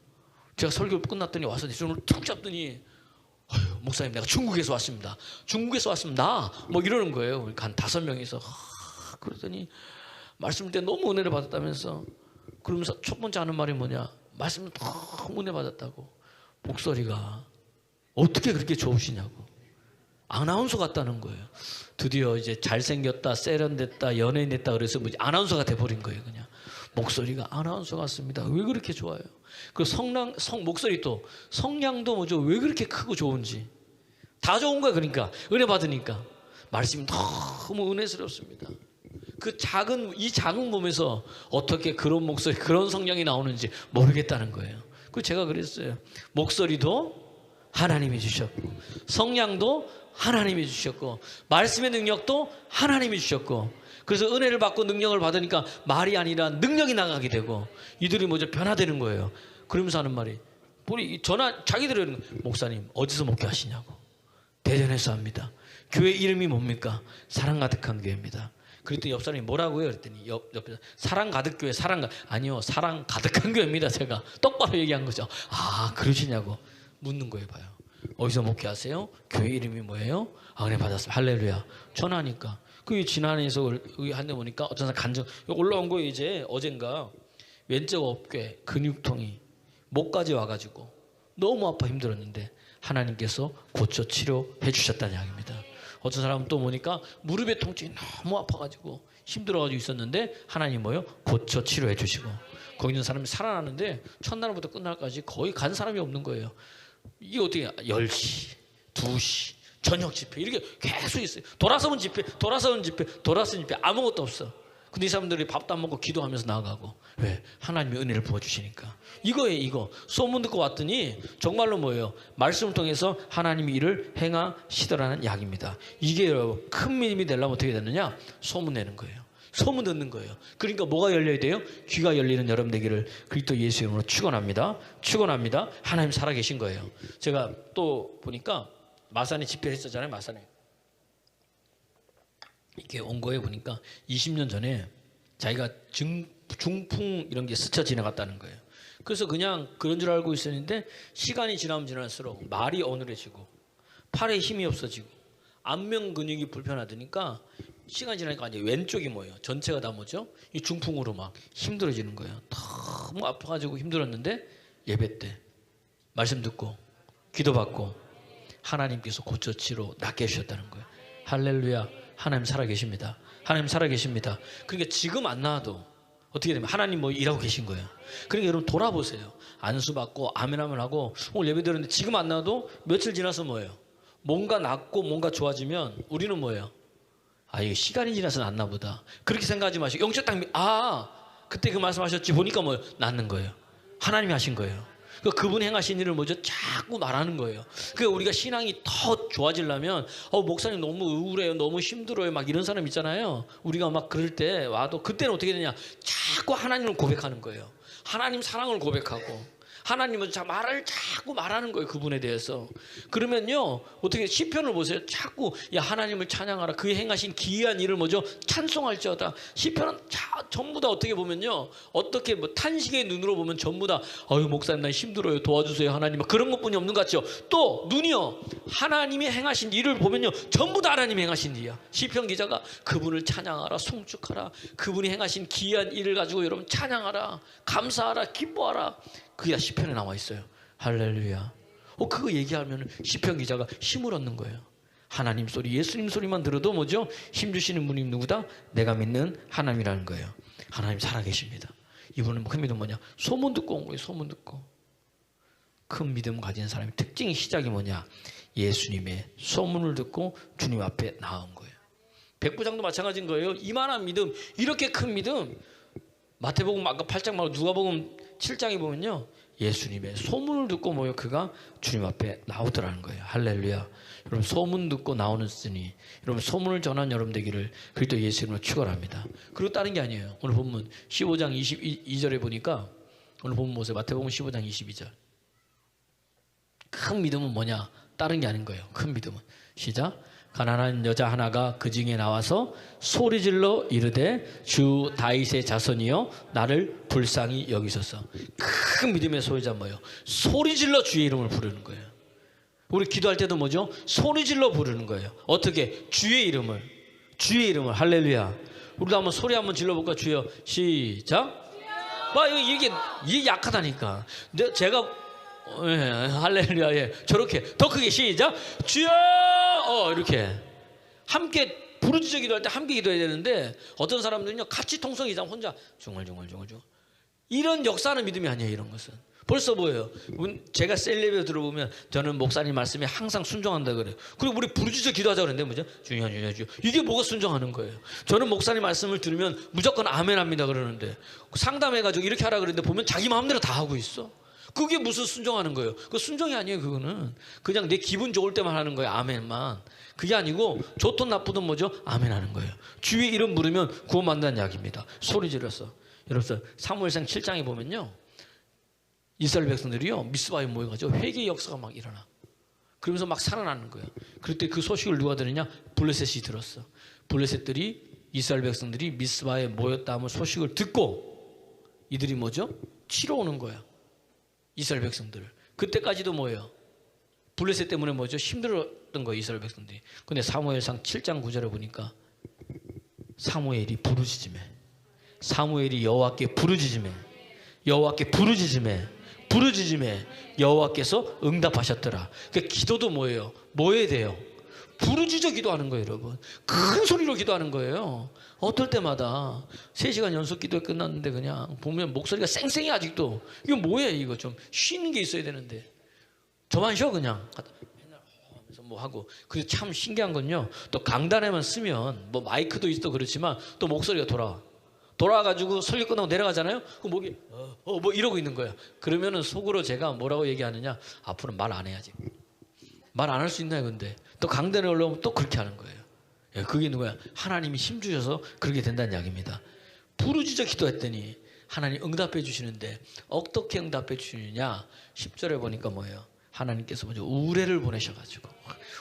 제가 설교 끝났더니 와서 내 손을 툭 잡더니 목사님 내가 중국에서 왔습니다. 이러는 거예요. 한 5명이서. 그러더니 말씀을 때 너무 은혜를 받았다면서. 그러면서 첫 번째 하는 말이 뭐냐? 말씀을 너무 은혜 받았다고. 목소리가 어떻게 그렇게 좋으시냐고. 아나운서 같다는 거예요. 드디어 이제 잘생겼다, 세련됐다, 연예인 됐다 그래서 아나운서가 돼버린 거예요. 그냥 목소리가 아나운서 같습니다. 왜 그렇게 좋아요? 그 목소리도 성량도 뭐죠? 왜 그렇게 크고 좋은지 다 좋은 거예요. 그러니까 은혜 받으니까 말씀이 너무 은혜스럽습니다. 이 작은 몸에서 어떻게 그런 목소리, 그런 성량이 나오는지 모르겠다는 거예요. 제가 그랬어요. 목소리도 하나님이 주셨고, 성량도 하나님이 주셨고, 말씀의 능력도 하나님이 주셨고, 그래서 은혜를 받고 능력을 받으니까 말이 아니라 능력이 나가게 되고, 이들이 변화되는 거예요. 그러면서 하는 말이, 자기들은 목사님 어디서 목회하시냐고. 대전에서 합니다. 교회 이름이 뭡니까? 사랑 가득한 교회입니다. 그랬더니 옆 사람이 뭐라고요? 그랬더니 옆에 사랑 가득 교회, 아니요, 사랑 가득한 교회입니다. 제가 똑바로 얘기한 거죠. 아, 그러시냐고 묻는 거예요. 봐요. 어디서 목회하세요? 교회 이름이 뭐예요? 아, 그래, 받았습니다. 할렐루야. 전화하니까 그 지난해에서 한데 보니까 어떤 사람 간증 올라온 거예요. 이제 어젠가 왼쪽 어깨 근육통이 목까지 와가지고 너무 아파 힘들었는데 하나님께서 고쳐 치료해 주셨다는 이야기입니다. 어떤 사람은 또 보니까 무릎의 통증이 너무 아파가지고 힘들어가지고 있었는데 하나님 뭐요? 고쳐 치료해 주시고, 거기 있는 사람이 살아나는데 첫날부터 끝날까지 거의 간 사람이 없는 거예요. 이게 어떻게 10시, 2시, 저녁 집회 이렇게 계속 있어요. 돌아서는 집회 아무것도 없어. 근데 이 사람들이 밥도 안 먹고 기도하면서 나아가고. 왜? 하나님의 은혜를 부어주시니까. 이거예요. 이거 소문 듣고 왔더니 정말로 뭐예요? 말씀을 통해서 하나님이 일을 행하시더라는 이야기입니다. 이게 여러분 큰 믿음이 되려면 어떻게 되느냐? 소문 내는 거예요. 소문 듣는 거예요. 그러니까 뭐가 열려야 돼요? 귀가 열리는 여러분 되기를 그리스도 예수 이름으로 축원합니다. 축원합니다. 하나님 살아계신 거예요. 제가 또 보니까 마산에 집회를 했었잖아요. 마산에 이렇게 온 거에 보니까 20년 전에 자기가 중풍 이런 게 스쳐 지나갔다는 거예요. 그래서 그냥 그런 줄 알고 있었는데 시간이 지나면 지날수록 말이 어눌해지고 팔에 힘이 없어지고 안면 근육이 불편하다니까 시간이 지나니까 이제 왼쪽이 뭐예요? 전체가 다 뭐죠? 이 중풍으로 막 힘들어지는 거예요. 너무 아파가지고 힘들었는데 예배 때 말씀 듣고 기도받고 하나님께서 고쳐 치료 낫게 해주셨다는 거예요. 할렐루야. 하나님 살아계십니다. 하나님 살아계십니다. 그러니까 지금 안 나와도 어떻게 되면 하나님 뭐 일하고 계신 거예요. 그러니까 여러분 돌아보세요. 안수 받고 아멘하면 하고 오늘 예배 드렸는데 지금 안 나와도 며칠 지나서 뭐예요? 뭔가 낫고 뭔가 좋아지면 우리는 뭐예요? 아, 이게 시간이 지나서 낫나 보다. 그렇게 생각하지 마시고 영적 딱 그때 그 말씀하셨지 보니까 뭐예요? 낫는 거예요. 하나님이 하신 거예요. 그분이 행하신 일을 뭐죠? 자꾸 말하는 거예요. 그러니까 우리가 신앙이 더 좋아지려면 목사님 너무 우울해요, 너무 힘들어요, 막 이런 사람 있잖아요. 우리가 막 그럴 때 와도 그때는 어떻게 되냐? 자꾸 하나님을 고백하는 거예요. 하나님 사랑을 고백하고 하나님은 말을 자꾸 말하는 거예요. 그분에 대해서. 그러면요 어떻게 시편을 보세요. 자꾸 야 하나님을 찬양하라. 그의 행하신 기이한 일을 뭐죠? 찬송할지어다. 시편은 전부 다 어떻게 보면요 어떻게 뭐 탄식의 눈으로 보면 전부 다 아유 목사님 나 힘들어요 도와주세요 하나님 그런 것뿐이 없는 것 같죠. 또 눈이요 하나님이 행하신 일을 보면요 전부 다 하나님이 행하신 일이야. 시편 기자가 그분을 찬양하라 송축하라. 그분이 행하신 기이한 일을 가지고 여러분 찬양하라 감사하라 기뻐하라. 그게 다 시편에 나와 있어요. 할렐루야. 그거 얘기하면 시편 기자가 힘을 얻는 거예요. 하나님 소리, 예수님 소리만 들어도 뭐죠? 힘 주시는 분이 누구다? 내가 믿는 하나님이라는 거예요. 하나님 살아계십니다. 이분은 큰 믿음 뭐냐? 소문 듣고 온 거예요. 소문 듣고. 큰 믿음 가진 사람의 특징이 시작이 뭐냐? 예수님의 소문을 듣고 주님 앞에 나온 거예요. 백부장도 마찬가지인 거예요. 이만한 믿음, 이렇게 큰 믿음. 마태복음 아까 8장 말고 누가복음 7장에 보면요 예수님의 소문을 듣고 뭐요 그가 주님 앞에 나오더라는 거예요. 할렐루야. 여러분 소문 듣고 나오는 쓰니 여러분 소문을 전한 여러분 되기를 그리스도 예수 이름으로 축원합니다. 그리고 다른 게 아니에요. 오늘 본문 15장 22절에 보니까 오늘 본문 보세요. 마태복음 15장 22절. 큰 믿음은 뭐냐? 다른 게 아닌 거예요. 큰 믿음은 시작. 가난한 여자 하나가 그 중에 나와서 소리질러 이르되 주 다윗의 자손이여 나를 불쌍히 여기소서. 큰 믿음의 소유자 뭐예요? 소리질러 주의 이름을 부르는 거예요. 우리 기도할 때도 뭐죠? 소리질러 부르는 거예요. 어떻게? 주의 이름을 할렐루야. 우리도 한번 소리 한번 질러볼까? 주여 시작. 이게 약하다니까. 제가 할렐루야. 예. 저렇게 더 크게 시작. 주여 이렇게 함께 부르짖어 기도할 때 함께 기도해야 되는데 어떤 사람들은요 같이 통성이장 혼자 중얼중얼 이런 역사하는 믿음이 아니에요. 이런 것은 벌써 뭐예요? 제가 셀레비에 들어보면 저는 목사님 말씀에 항상 순종한다 그래요. 그리고 우리 부르짖어 기도하자 그랬는데 뭐죠? 주여 이게 뭐가 순종하는 거예요? 저는 목사님 말씀을 들으면 무조건 아멘합니다 그러는데 상담해가지고 이렇게 하라 그랬는데 보면 자기 마음대로 다 하고 있어. 그게 무슨 순종하는 거예요? 그 순종이 아니에요. 그거는 그냥 내 기분 좋을 때만 하는 거예요. 아멘만. 그게 아니고 좋든 나쁘든 뭐죠? 아멘하는 거예요. 주의 이름 부르면 구원받는다는 이야기입니다. 소리 질러서. 여러분 사무엘상 7장에 보면요 이스라엘 백성들이요 미스바에 모여가지고 회개의 역사가 막 일어나. 그러면서 막 살아나는 거예요. 그때 그 소식을 누가 들으냐? 블레셋이 들었어. 블레셋들이 이스라엘 백성들이 미스바에 모였다 하면 소식을 듣고 이들이 뭐죠? 치러 오는 거야. 이스라엘 백성들을. 그때까지도 뭐예요? 블레셋 때문에 뭐죠? 힘들었던 거예요. 이스라엘 백성들이. 근데 사무엘상 7장 9절에 보니까 사무엘이 부르짖음에, 사무엘이 여호와께 부르짖음에, 여호와께 부르짖음에, 부르짖음에 여호와께서 응답하셨더라. 그러니까 기도도 뭐예요? 뭐 해야 돼요? 부르짖어 기도하는 거예요, 여러분. 큰 소리로 기도하는 거예요. 어떨 때마다 3시간 연속 기도에 끝났는데 그냥 보면 목소리가 쌩쌩이 아직도. 이거 뭐예요? 이거 좀 쉬는 게 있어야 되는데 저만 쉬어 그냥 하면서 뭐 하고. 그래서 참 신기한 건요, 또 강단에만 쓰면 뭐 마이크도 있어 그렇지만 또 목소리가 돌아와가지고 설교 끝나고 내려가잖아요. 그 목이 뭐 이러고 있는 거예요. 그러면은 속으로 제가 뭐라고 얘기하느냐? 앞으로는 말 안 해야지. 말 안 할 수 있나요? 근데 또 강단에 올라오면 또 그렇게 하는 거예요. 예, 그게 누구야? 하나님이 힘 주셔서 그렇게 된다는 이야기입니다. 부르짖어 기도했더니 하나님 응답해 주시는데 어떻게 응답해 주시느냐? 10절에 보니까 뭐예요? 하나님께서 먼저 우레를 보내셔가지고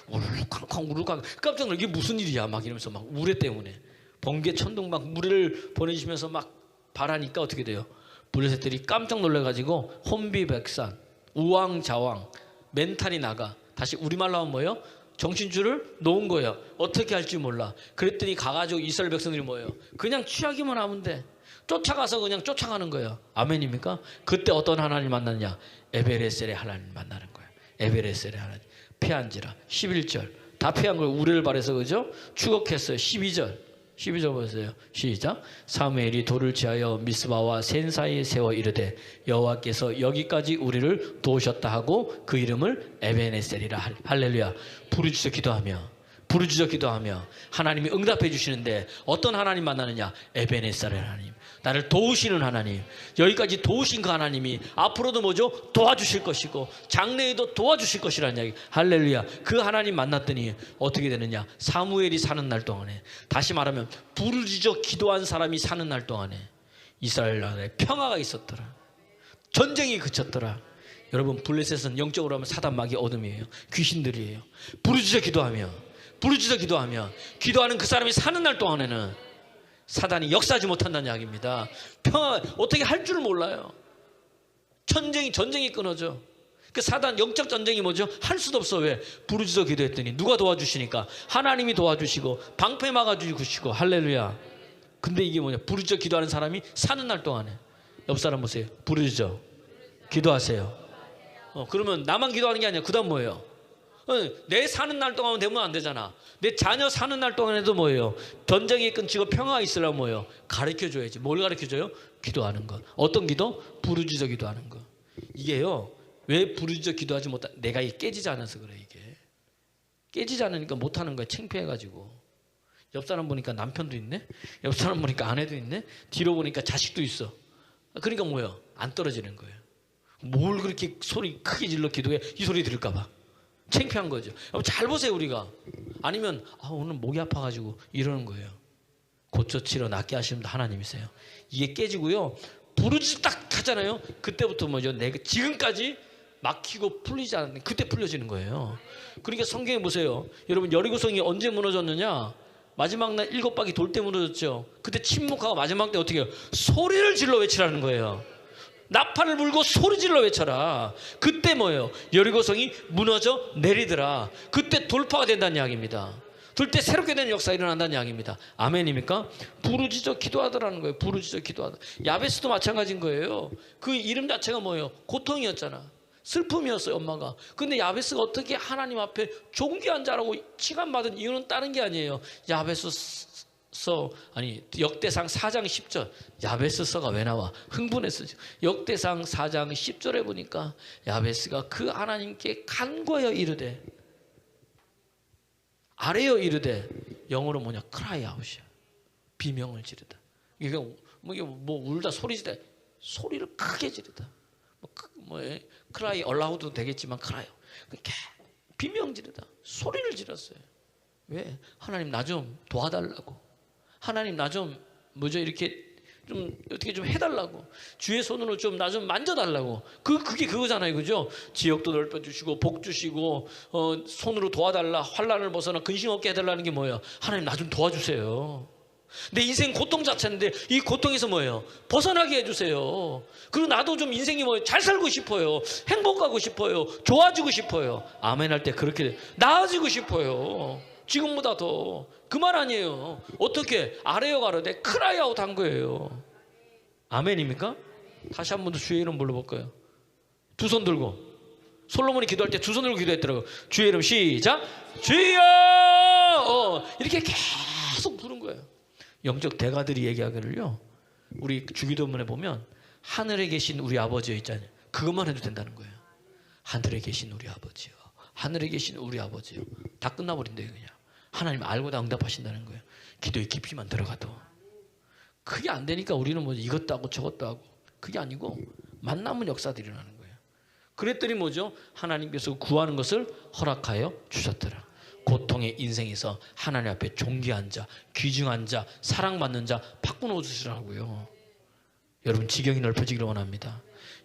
우르르쾅쾅 우르르쾅 깜짝 놀라. 이게 무슨 일이야? 막 이러면서 막 우레 때문에 번개 천둥 막 우레를 보내주시면서 막 바라니까 어떻게 돼요? 블레셋들이 깜짝 놀라가지고 혼비백산, 우왕좌왕, 멘탈이 나가. 다시 우리말로 하면 뭐예요? 정신줄을 놓은 거예요. 어떻게 할지 몰라. 그랬더니 가가지고 이스라엘 백성들이 뭐예요? 그냥 취하기만 하면 돼. 쫓아가서 그냥 쫓아가는 거예요. 아멘입니까? 그때 어떤 하나님 만났냐? 에베레셀의 하나님 만나는 거예요. 에베레셀의 하나님. 피한지라. 11절. 다 피한 걸 우레를 바래서 그죠? 추격했어요. 12절 보세요. 시작. 사무엘이 돌을 취하여 미스바와 센 사이에 세워 이르되 여호와께서 여기까지 우리를 도우셨다 하고 그 이름을 에베네셀이라. 할렐루야. 부르짖어 기도하며 하나님이 응답해 주시는데 어떤 하나님 만나느냐? 에베네셀의 하나님. 나를 도우시는 하나님. 여기까지 도우신 그 하나님이 앞으로도 뭐죠? 도와주실 것이고 장래에도 도와주실 것이라는 이야기. 할렐루야. 그 하나님 만났더니 어떻게 되느냐? 사무엘이 사는 날 동안에, 다시 말하면 부르짖어 기도한 사람이 사는 날 동안에 이스라엘 나라에 평화가 있었더라. 전쟁이 그쳤더라. 여러분, 블레셋은 영적으로 하면 사단 마귀 어둠이에요. 귀신들이에요. 부르짖어 기도하며 기도하는 그 사람이 사는 날 동안에는 사단이 역사하지 못한다는 이야기입니다. 평화 어떻게 할 줄을 몰라요. 전쟁이 끊어져. 그 사단 영적 전쟁이 뭐죠? 할 수도 없어. 왜? 부르짖어 기도했더니 누가 도와주시니까? 하나님이 도와주시고 방패 막아주시고. 할렐루야. 근데 이게 뭐냐? 부르짖어 기도하는 사람이 사는 날 동안에. 옆 사람 보세요. 부르짖어 기도하세요. 그러면 나만 기도하는 게 아니야. 그 다음 뭐예요? 내 사는 날 동안 되면 안 되잖아. 내 자녀 사는 날 동안에도 뭐예요? 전쟁이 끊치고 평화가 있으려면 뭐예요? 가르쳐줘야지. 뭘 가르쳐줘요? 기도하는 것. 어떤 기도? 부르짖어 기도하는 것. 이게요, 왜 부르짖어 기도하지 못하? 내가 이게 깨지지 않아서 그래. 이게 깨지지 않으니까 못하는 거야. 창피해가지고. 옆 사람 보니까 남편도 있네, 옆 사람 보니까 아내도 있네, 뒤로 보니까 자식도 있어. 그러니까 뭐예요? 안 떨어지는 거예요. 뭘 그렇게 소리 크게 질러 기도해? 이 소리 들을까봐 창피한 거죠. 잘 보세요. 우리가 아니면 오늘 목이 아파가지고 이러는 거예요. 고쳐치러 낫게 하시는 하나님이세요. 이게 깨지고요, 부르짖 딱 하잖아요. 그때부터 뭐죠? 내가 지금까지 막히고 풀리지 않았는데 그때 풀려지는 거예요. 그러니까 성경에 보세요. 여러분, 여리고성이 언제 무너졌느냐? 마지막 날 7바퀴 돌 때 무너졌죠. 그때 침묵하고 마지막 때 어떻게 해요? 소리를 질러 외치라는 거예요. 나팔을 불고 소리질러 외쳐라. 그때 뭐예요? 여리고성이 무너져 내리더라. 그때 돌파가 된다는 이야기입니다. 그때 새롭게 되는 역사가 일어난다는 이야기입니다. 아멘입니까? 부르짖어 기도하더라는 거예요. 부르짖어 기도하다. 야베스도 마찬가지인 거예요. 그 이름 자체가 뭐예요? 고통이었잖아. 슬픔이었어요, 엄마가. 근데 야베스가 어떻게 하나님 앞에 존귀한 자라고 칭함받은 이유는 다른 게 아니에요. 역대상 4장 10절. 야베스서가 왜 나와? 흥분했어. 역대상 4장 10절에 보니까 야베스가 그 하나님께 간구하여 이르되, 아뢰어 이르되, 영어로 뭐냐? cry out이야. 비명을 지르다. 이게 뭐 울다 소리 지르다. 소리를 크게 지르다. cry aloud도 되겠지만 cry. 비명 지르다. 소리를 지렀어요. 왜? 하나님 나 좀 도와달라고. 하나님 나 좀 이렇게 좀 어떻게 좀 해달라고, 주의 손으로 좀 나 좀 만져달라고. 그게 그거잖아요, 그죠? 지역도 넓혀주시고 복 주시고 손으로 도와달라, 환난을 벗어나 근심 없게 해달라는 게 뭐예요? 하나님 나 좀 도와주세요. 내 인생 고통 자체인데 이 고통에서 뭐예요? 벗어나게 해주세요. 그리고 나도 좀 인생이 뭐예요? 잘 살고 싶어요. 행복하고 싶어요. 좋아지고 싶어요. 아멘 할 때 그렇게 나아지고 싶어요. 지금보다 더. 그 말 아니에요. 어떻게 아래요 가로되 크라이아웃 한 거예요. 아멘입니까? 다시 한 번 더 주의 이름 불러볼까요? 두 손 들고. 솔로몬이 기도할 때 두 손 들고 기도했더라고요. 주의 이름 시작. 주여! 이렇게 계속 부른 거예요. 영적 대가들이 얘기하기를요, 우리 주기도문에 보면 하늘에 계신 우리 아버지요 있잖아요. 그것만 해도 된다는 거예요. 하늘에 계신 우리 아버지요, 하늘에 계신 우리 아버지요. 다 끝나버린대요. 그냥 하나님 알고 다 응답하신다는 거예요. 기도의 깊이만 들어가도. 그게 안 되니까 우리는 뭐 이것도 하고 저것도 하고, 그게 아니고 만남은 역사들이 일어나는 거예요. 그랬더니 뭐죠? 하나님께서 구하는 것을 허락하여 주셨더라. 고통의 인생에서 하나님 앞에 존귀한 자, 귀중한 자, 사랑받는 자 바꿔놓으시라고요. 여러분 지경이 넓혀지기를 원합니다.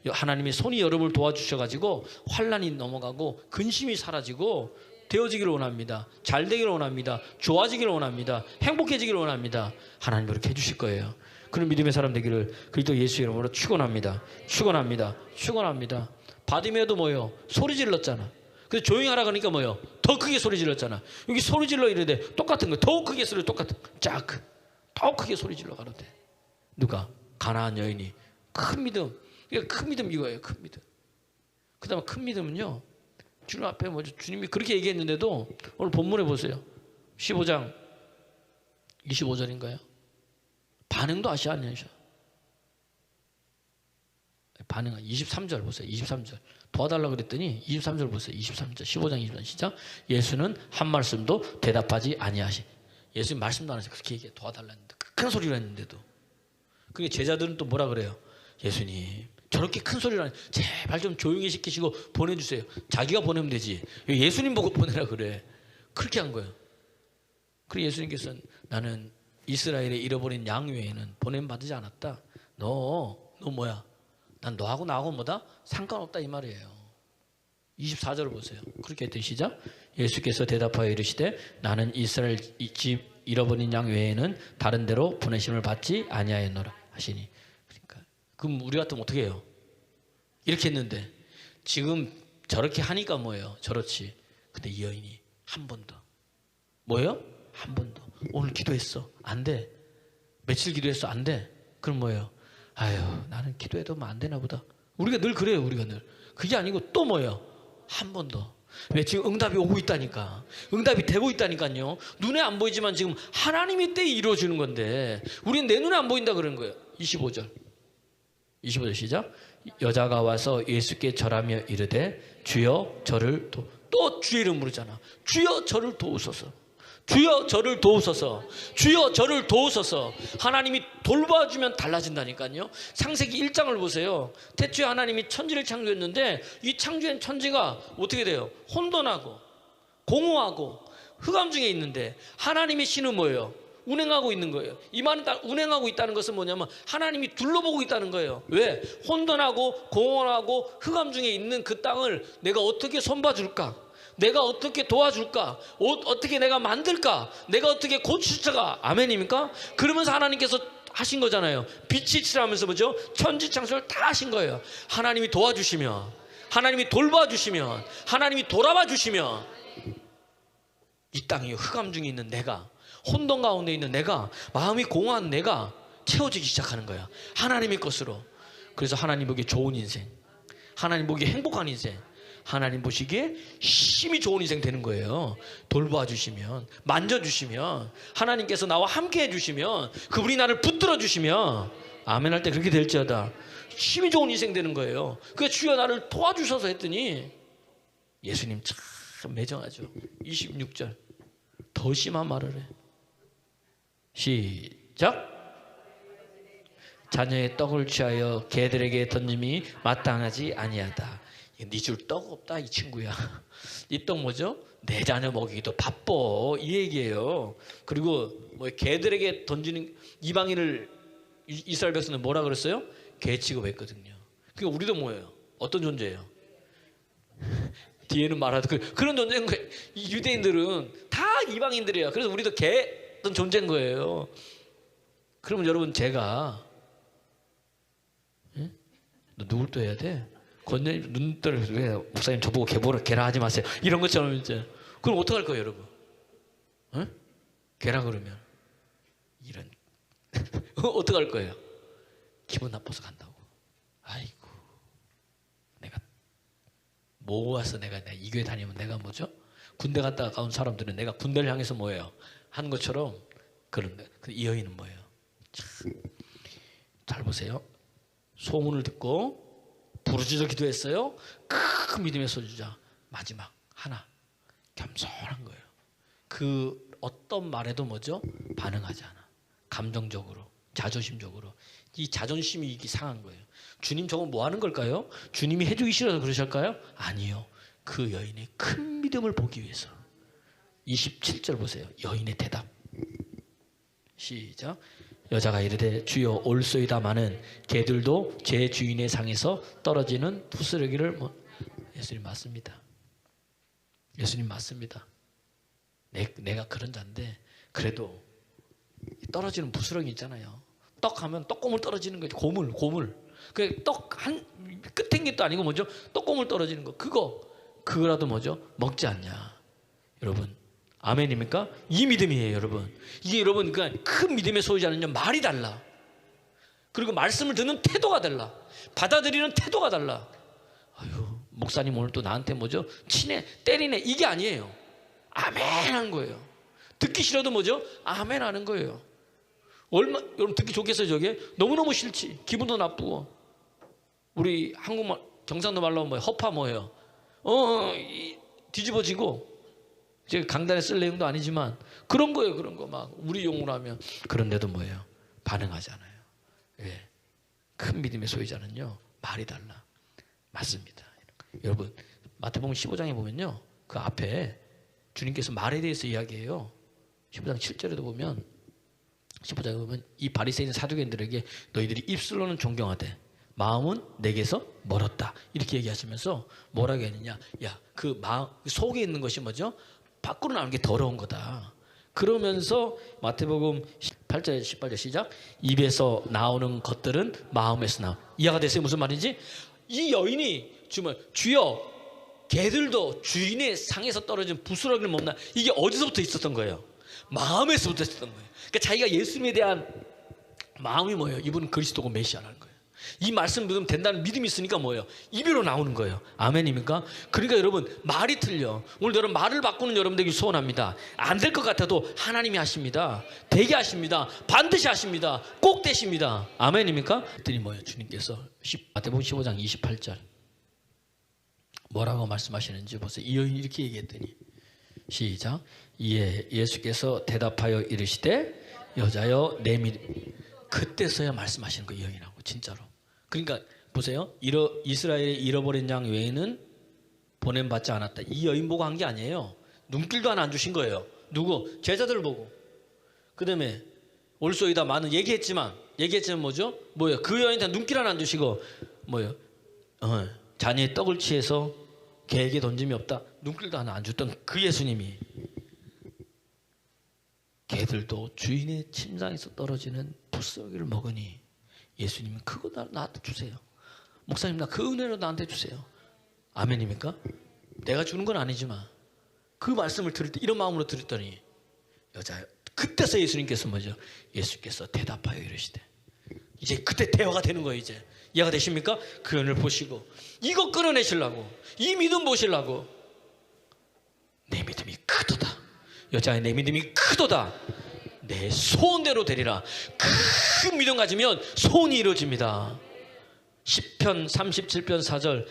하나님의 손이 여러분을 도와주셔가지고 환난이 넘어가고 근심이 사라지고 되어지기를 원합니다. 잘 되기를 원합니다. 좋아지기를 원합니다. 행복해지기를 원합니다. 하나님 그렇게 해주실 거예요. 그런 믿음의 사람 되기를 그리스도 예수 이름으로 축원합니다. 축원합니다. 축원합니다. 바디메어도 뭐예요? 소리 질렀잖아. 그래서 조용히 하라 그러니까 뭐예요? 더 크게 소리 질렀잖아. 여기 소리 질러 이러되 똑같은 거, 더 크게 소리 똑같은 짝, 더 크게 소리 질러 가는데 누가? 가나안 여인이. 큰 믿음. 큰 믿음 이거예요. 큰 믿음. 그 다음에 큰 믿음은요, 주님 앞에 뭐죠? 주님이 그렇게 얘기했는데도 오늘 본문에 보세요. 15장 25절인가요? 반응도 아시아 안 하셔. 반응 23절 보세요. 23절 도와달라고 그랬더니 23절 보세요. 23절 15장 23절 시작. 예수는 한 말씀도 대답하지 아니하시. 예수님 말씀도 안 하셔. 그렇게 얘기해. 도와달라 했는데 큰 소리로 했는데도. 그게 제자들은 또 뭐라 그래요? 예수님 저렇게 큰 소리로 하니 제발 좀 조용히 시키시고 보내주세요. 자기가 보내면 되지. 예수님 보고 보내라 그래. 그렇게 한 거예요. 그리고 예수님께서는 나는 이스라엘에 잃어버린 양 외에는 보냄 받지 않았다. 너 뭐야? 난 너하고 나하고 뭐다? 상관없다 이 말이에요. 24절을 보세요. 그렇게 했더니 시작. 예수께서 대답하여 이르시되 나는 이스라엘 집 잃어버린 양 외에는 다른 데로 보내심을 받지 아니하였노라 하시니. 그러니까 그럼 우리 같으면 어떻게 해요? 이렇게 했는데 지금 저렇게 하니까 뭐예요? 저렇지. 근데 이 여인이 한 번 더. 뭐예요? 한 번 더. 오늘 기도했어. 안 돼. 며칠 기도했어. 안 돼. 그럼 뭐예요? 아유 나는 기도해도 안 되나 보다. 우리가 늘 그래요. 우리가 늘. 그게 아니고 또 뭐예요? 한 번 더. 왜? 지금 응답이 오고 있다니까. 응답이 되고 있다니까요. 눈에 안 보이지만 지금 하나님의 때에 이루어지는 건데 우리는 내 눈에 안 보인다 그런 거예요. 25절 시작. 여자가 와서 예수께 절하며 이르되 주여 저를 또 주의 이름 부르잖아. 주여 저를 도우소서. 주여 저를 도우소서. 주여 저를 도우소서. 하나님이 돌봐주면 달라진다니까요. 창세기 1장을 보세요. 태초에 하나님이 천지를 창조했는데 이 창조한 천지가 어떻게 돼요? 혼돈하고 공허하고 흑암 중에 있는데 하나님의 신은 뭐예요? 운행하고 있는 거예요. 이 말은 운행하고 있다는 것은 뭐냐면 하나님이 둘러보고 있다는 거예요. 왜? 혼돈하고 공허하고 흑암 중에 있는 그 땅을 내가 어떻게 손봐줄까? 내가 어떻게 도와줄까? 어떻게 내가 만들까? 내가 어떻게 고칠까? 아멘입니까? 그러면서 하나님께서 하신 거잖아요. 빛이 칠하면서 뭐죠? 천지창조를 다 하신 거예요. 하나님이 도와주시면, 하나님이 돌봐주시면, 하나님이 돌아봐 주시면 이 땅이 흑암 중에 있는 내가, 혼돈 가운데 있는 내가, 마음이 공허한 내가 채워지기 시작하는 거야. 하나님의 것으로. 그래서 하나님 보기에 좋은 인생, 하나님 보기에 행복한 인생, 하나님 보시기에 힘이 좋은 인생 되는 거예요. 돌봐 주시면, 만져주시면, 하나님께서 나와 함께 해주시면, 그분이 나를 붙들어 주시면, 아멘 할 때 그렇게 될지어다. 힘이 좋은 인생 되는 거예요. 그래서 주여 나를 도와주셔서 했더니 예수님 참 매정하죠. 26절 더 심한 말을 해. 시작. 자녀의 떡을 취하여 개들에게 던짐이 마땅하지 아니하다. 네 줄 떡 없다 이 친구야. 이 떡 뭐죠? 내 자녀 먹이기도 바빠 이 얘기예요. 그리고 뭐 개들에게 던지는, 이방인을 이스라엘 백성은 뭐라 그랬어요? 개 취급했거든요. 그러니까 우리도 뭐예요? 어떤 존재예요? 뒤에는 말하던 그런 존재인 거예요. 이 유대인들은 다 이방인들이에요. 그래서 우리도 개 어떤 존재인 거예요. 그러면 여러분 제가 너 누굴 또 해야 돼? 권장님 눈떠를 왜 목사님 저보고 개라 하지 마세요. 이런 것처럼 이제 그럼 어떡할 거예요, 여러분? 개라 그러면 이런 어떡할 거예요? 기분 나빠서 간다고. 아이고 내가 모아서 내가 이 교회 다니면 내가 뭐죠? 군대 갔다가 온 사람들은 내가 군대를 향해서 뭐예요? 하는 것처럼 그런데 이 여인은 뭐예요? 참, 잘 보세요. 소문을 듣고 부르짖어 기도했어요. 큰 믿음의 소유자 마지막 하나 겸손한 거예요. 그 어떤 말에도 뭐죠? 반응하지 않아. 감정적으로, 자존심적으로. 이 자존심이 이게 상한 거예요. 주님 저거 뭐 하는 걸까요? 주님이 해주기 싫어서 그러실까요? 아니요. 그 여인의 큰 믿음을 보기 위해서. 27절 보세요. 여인의 대답. 시작. 여자가 이르되 주여 올소이다마는 개들도 제 주인의 상에서 떨어지는 부스러기를 예수님 맞습니다. 예수님 맞습니다. 내가 그런 자인데 그래도 떨어지는 부스러기 있잖아요. 떡 하면 떡고물 떨어지는 거지. 고물. 그 떡 한 끝엔 게 또 아니고 뭐죠? 떡고물 떨어지는 거. 그거라도 뭐죠? 먹지 않냐. 여러분 아멘입니까? 이 믿음이에요, 여러분. 이게 여러분 그러니까 큰 믿음의 소유자는요 말이 달라. 그리고 말씀을 듣는 태도가 달라. 받아들이는 태도가 달라. 아유 목사님 오늘 또 나한테 뭐죠? 치네, 때리네 이게 아니에요. 아멘 하는 거예요. 듣기 싫어도 뭐죠? 아멘 하는 거예요. 여러분 듣기 좋겠어요 저게? 너무너무 싫지. 기분도 나쁘고. 우리 한국말 경상도 말로 하면 허파 뭐예요? 뒤집어지고. 제가 강단에 쓸 내용도 아니지만 그런 거예요. 그런 거 막 우리 용어로 하면. 그런데도 뭐예요? 반응하지 않아요. 왜? 큰 믿음의 소유자는요 말이 달라. 맞습니다. 여러분 마태복음 15장에 보면요 그 앞에 주님께서 말에 대해서 이야기해요. 15장 7절에도 보면 15장에 보면 이 바리새인 사두개인들에게 너희들이 입술로는 존경하되 마음은 내게서 멀었다 이렇게 얘기하시면서 뭐라고 했느냐? 야, 그 마음 속에 있는 것이 뭐죠? 밖으로 나오는 게 더러운 거다. 그러면서 마태복음 8절 18절 시작. 입에서 나오는 것들은 마음에서 나와. 이해가 됐어요? 무슨 말인지? 이 여인이 주여 개들도 주인의 상에서 떨어진 부스러기를 먹나. 이게 어디서부터 있었던 거예요? 마음에서부터 있었던 거예요. 그러니까 자기가 예수님에 대한 마음이 뭐예요? 이분은 그리스도고 메시아라는 거예요. 이 말씀 믿으면 된다는 믿음이 있으니까 뭐예요? 입으로 나오는 거예요. 아멘입니까? 그러니까 여러분 말이 틀려. 오늘 여러분 말을 바꾸는 여러분들에게 소원합니다. 안 될 것 같아도 하나님이 하십니다. 되게 하십니다. 반드시 하십니다. 꼭 되십니다. 아멘입니까? 그랬더니 뭐예요? 주님께서 마태복음 15장 28절 뭐라고 말씀하시는지 보세요. 이 여인이 이렇게 얘기했더니 시작. 이에 예수께서 대답하여 이르시되 여자여 내 믿음. 그때서야 말씀하시는 거예요. 이 여인하고 진짜로. 그러니까 보세요. 이스라엘의 잃어버린 양 외에는 보냄받지 않았다. 이 여인 보고 한 게 아니에요. 눈길도 하나 안 주신 거예요. 누구? 제자들 보고. 그 다음에 올소이다 많은 얘기했지만 뭐죠? 뭐예요? 그 여인한테 눈길 하나 안 주시고 뭐예요? 자녀의 떡을 취해서 개에게 던짐이 없다. 눈길도 하나 안 줬던 그 예수님이 개들도 주인의 침상에서 떨어지는 부스러기를 먹으니 예수님은 그거 나한테 주세요. 목사님 나 그 은혜로 나한테 주세요. 아멘입니까? 내가 주는 건 아니지만 그 말씀을 들을 때 이런 마음으로 들었더니 여자 그때서 예수님께서 뭐죠? 예수께서 대답하여 이르시되 이제 그때 대화가 되는 거예요. 이제 이해가 되십니까? 그 연을 보시고 이거 끌어내시려고 이 믿음 보시려고 내 믿음이 크도다. 여자의 내 믿음이 크도다. 내 소원대로 되리라. 큰 믿음 가지면 소원이 이루어집니다. 시편 37편 4절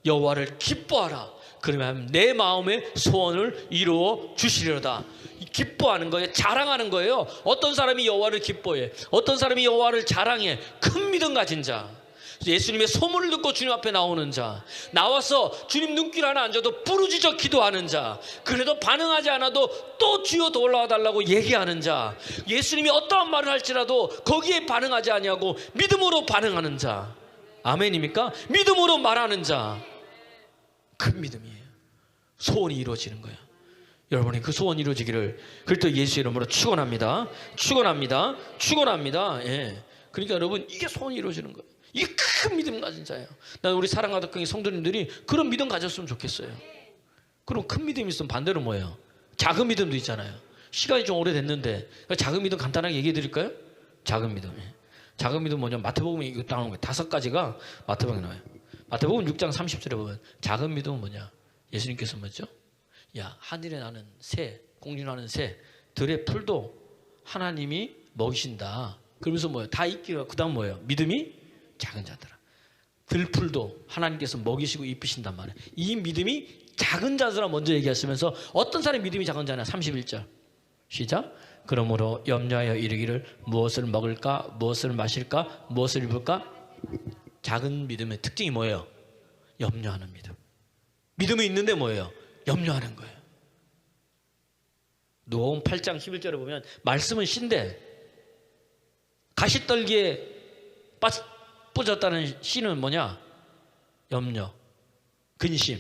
여호와를 기뻐하라. 그러면 내 마음의 소원을 이루어 주시리로다. 기뻐하는 거예요. 자랑하는 거예요. 어떤 사람이 여호와를 기뻐해? 어떤 사람이 여호와를 자랑해? 큰 믿음 가진 자. 예수님의 소문을 듣고 주님 앞에 나오는 자, 나와서 주님 눈길 하나 앉아도 부르짖어 기도하는 자, 그래도 반응하지 않아도 또 주여 더 올라와 달라고 얘기하는 자, 예수님이 어떠한 말을 할지라도 거기에 반응하지 아니하고 믿음으로 반응하는 자. 아멘입니까? 믿음으로 말하는 자. 큰 믿음이에요. 소원이 이루어지는 거예요. 여러분이 그 소원이 이루어지기를 그리스도 예수의 이름으로 축원합니다. 축원합니다. 축원합니다. 예. 그러니까 여러분, 이게 소원이 이루어지는 거예요. 이게 큰 믿음 가진 자예요. 나는 우리 사랑하는 성도님들이 그런 믿음 가졌으면 좋겠어요. 그럼 큰 믿음이 있으면 반대로 뭐예요? 작은 믿음도 있잖아요. 시간이 좀 오래됐는데 작은 믿음 간단하게 얘기해 드릴까요? 작은 믿음. 작은 믿음 뭐냐? 마태복음에 이거 나오는 거예요. 5가지가 마태복음에 나와요. 마태복음 6장 30절에 보면 작은 믿음은 뭐냐? 예수님께서 뭐죠? 야, 하늘에 나는 새, 공중에 나는 새, 들의 풀도 하나님이 먹이신다. 그러면서 뭐예요? 다 있기가 그 다음 뭐예요? 믿음이 작은 자들아. 들풀도 하나님께서 먹이시고 입히신단 말이에요. 이 믿음이 작은 자들아 먼저 얘기하시면서 어떤 사람이 믿음이 작은 자냐? 31절 시작. 그러므로 염려하여 이르기를 무엇을 먹을까? 무엇을 마실까? 무엇을 입을까? 작은 믿음의 특징이 뭐예요? 염려하는 믿음. 믿음이 있는데 뭐예요? 염려하는 거예요. 누가복음 8장 11절에 보면 말씀은 신데 가시떨기에 뿌졌다는 씨는 뭐냐? 염려, 근심,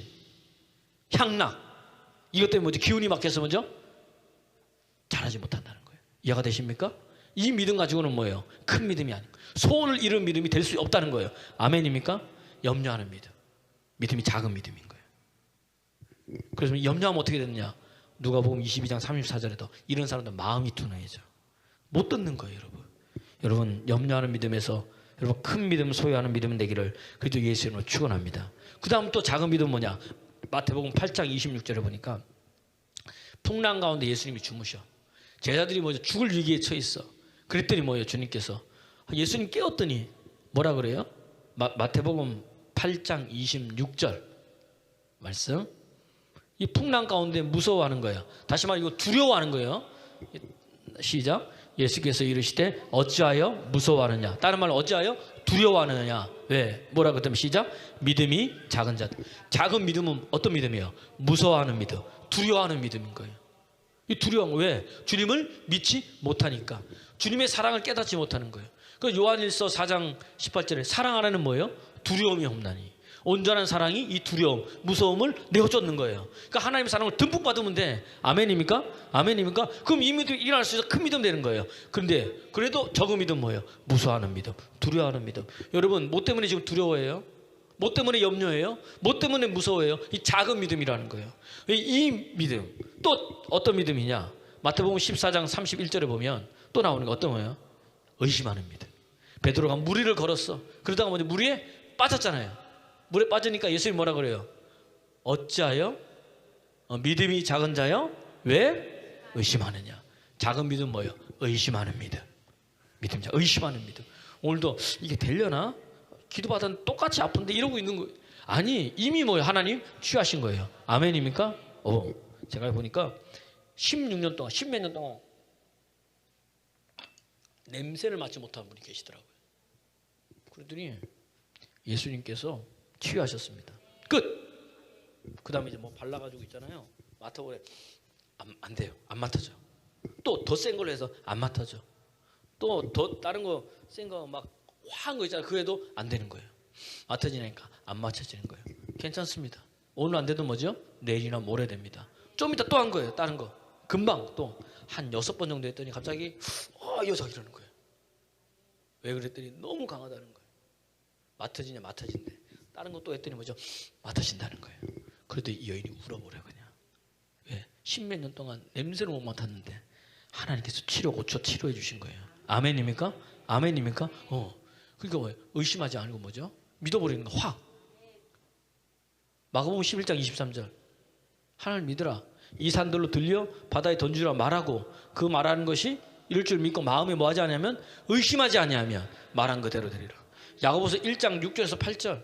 향락. 이것 때문에 뭐지? 기운이 막혀서 먼저 잘하지 못한다는 거예요. 이해가 되십니까? 이 믿음 가지고는 뭐예요? 큰 믿음이 아니고 소원을 이룬 믿음이 될 수 없다는 거예요. 아멘입니까? 염려하는 믿음. 믿음이 작은 믿음인 거예요. 그래서 염려하면 어떻게 되느냐? 누가복음 22장 34절에도 이런 사람들 마음이 둔해져. 못 듣는 거예요, 여러분. 여러분, 염려하는 믿음에서 여러분 큰 믿음 소유하는 믿음 되기를 그리스도 예수 이름으로 축원합니다. 그 다음 또 작은 믿음은 뭐냐? 마태복음 8장 26절에 보니까 풍랑 가운데 예수님이 주무셔. 제자들이 뭐죠? 죽을 위기에 처해 있어. 그랬더니 뭐예요? 주님께서 예수님 깨웠더니 뭐라 그래요? 마태복음 8장 26절 말씀. 이 풍랑 가운데 무서워하는 거예요. 다시 말해 이거 두려워하는 거예요. 시작. 예수께서 이르시되 어찌하여 무서워하느냐? 다른 말로 어찌하여 두려워하느냐? 왜? 뭐라 그랬더니 시작. 믿음이 작은 자. 작은 믿음은 어떤 믿음이에요? 무서워하는 믿음, 두려워하는 믿음인 거예요. 이 두려운 거 왜? 주님을 믿지 못하니까. 주님의 사랑을 깨닫지 못하는 거예요. 그 요한일서 4장 18절에 사랑 안에는 뭐예요? 두려움이 없나니. 온전한 사랑이 이 두려움, 무서움을 내어쫓는 거예요. 그러니까 하나님의 사랑을 듬뿍 받으면 돼. 아멘입니까? 아멘입니까? 그럼 이 믿음이 일어날 수 있어 큰 믿음 되는 거예요. 그런데 그래도 적은 믿음 뭐예요? 무서워하는 믿음, 두려워하는 믿음. 여러분, 뭐 때문에 지금 두려워해요? 뭐 때문에 염려해요? 뭐 때문에 무서워해요? 이 작은 믿음이라는 거예요. 이 믿음, 또 어떤 믿음이냐? 마태복음 14장 31절에 보면 또 나오는 게 어떤 거예요? 의심하는 믿음. 베드로가 물 위를 걸었어. 그러다가 먼저 물 위에 빠졌잖아요. 물에 빠지니까 예수님이 뭐라 그래요? 어찌하여 믿음이 작은 자여? 왜 의심하느냐? 작은 믿음 뭐예요? 의심하는 믿음. 믿음자 의심하는 믿음. 오늘도 이게 되려나? 기도받았는데 똑같이 아픈데 이러고 있는 거예요. 아니, 이미 뭐예요? 하나님 취하신 거예요. 아멘입니까? 제가 보니까 16년 동안 10몇 년 동안 냄새를 맡지 못한 분이 계시더라고요. 그러더니 예수님께서 치유하셨습니다. 끝. 그 다음에 이제 뭐 발라가지고 있잖아요. 맡아보래. 안 돼요. 안 맡아져. 또 더 센 걸로 해서 안 맡아져. 또 더 다른 거 센 거 막 화한 거 있잖아요. 그래도 안 되는 거예요. 맡아지니까 안 맞춰지는 거예요. 괜찮습니다. 오늘 안 돼도 뭐죠? 내일이나 모레 됩니다. 좀 이따 또 한 거예요. 다른 거. 금방 또 한 6번 정도 했더니 갑자기 이 여자가 이러는 거예요. 왜 그랬더니 너무 강하다는 거예요. 맡아지냐 맡아진대. 다른 것도 했더니 뭐죠? 맡아진다는 거예요. 그래도 이 여인이 울어버려 그냥. 왜? 10몇 년 동안 냄새를 못 맡았는데 하나님께서 치료 고쳐 치료해 주신 거예요. 아멘입니까? 아멘입니까? 그러니까 뭐예요? 의심하지 않고 뭐죠? 믿어버리는 거 확. 마가복음 11장 23절. 하나님 믿으라. 이 산들로 들려 바다에 던지라 말하고 그 말하는 것이 이럴 줄 믿고 마음에 뭐하지 않냐면 의심하지 아니하면 말한 그대로 되리라. 야고보서 1장 6절에서 8절.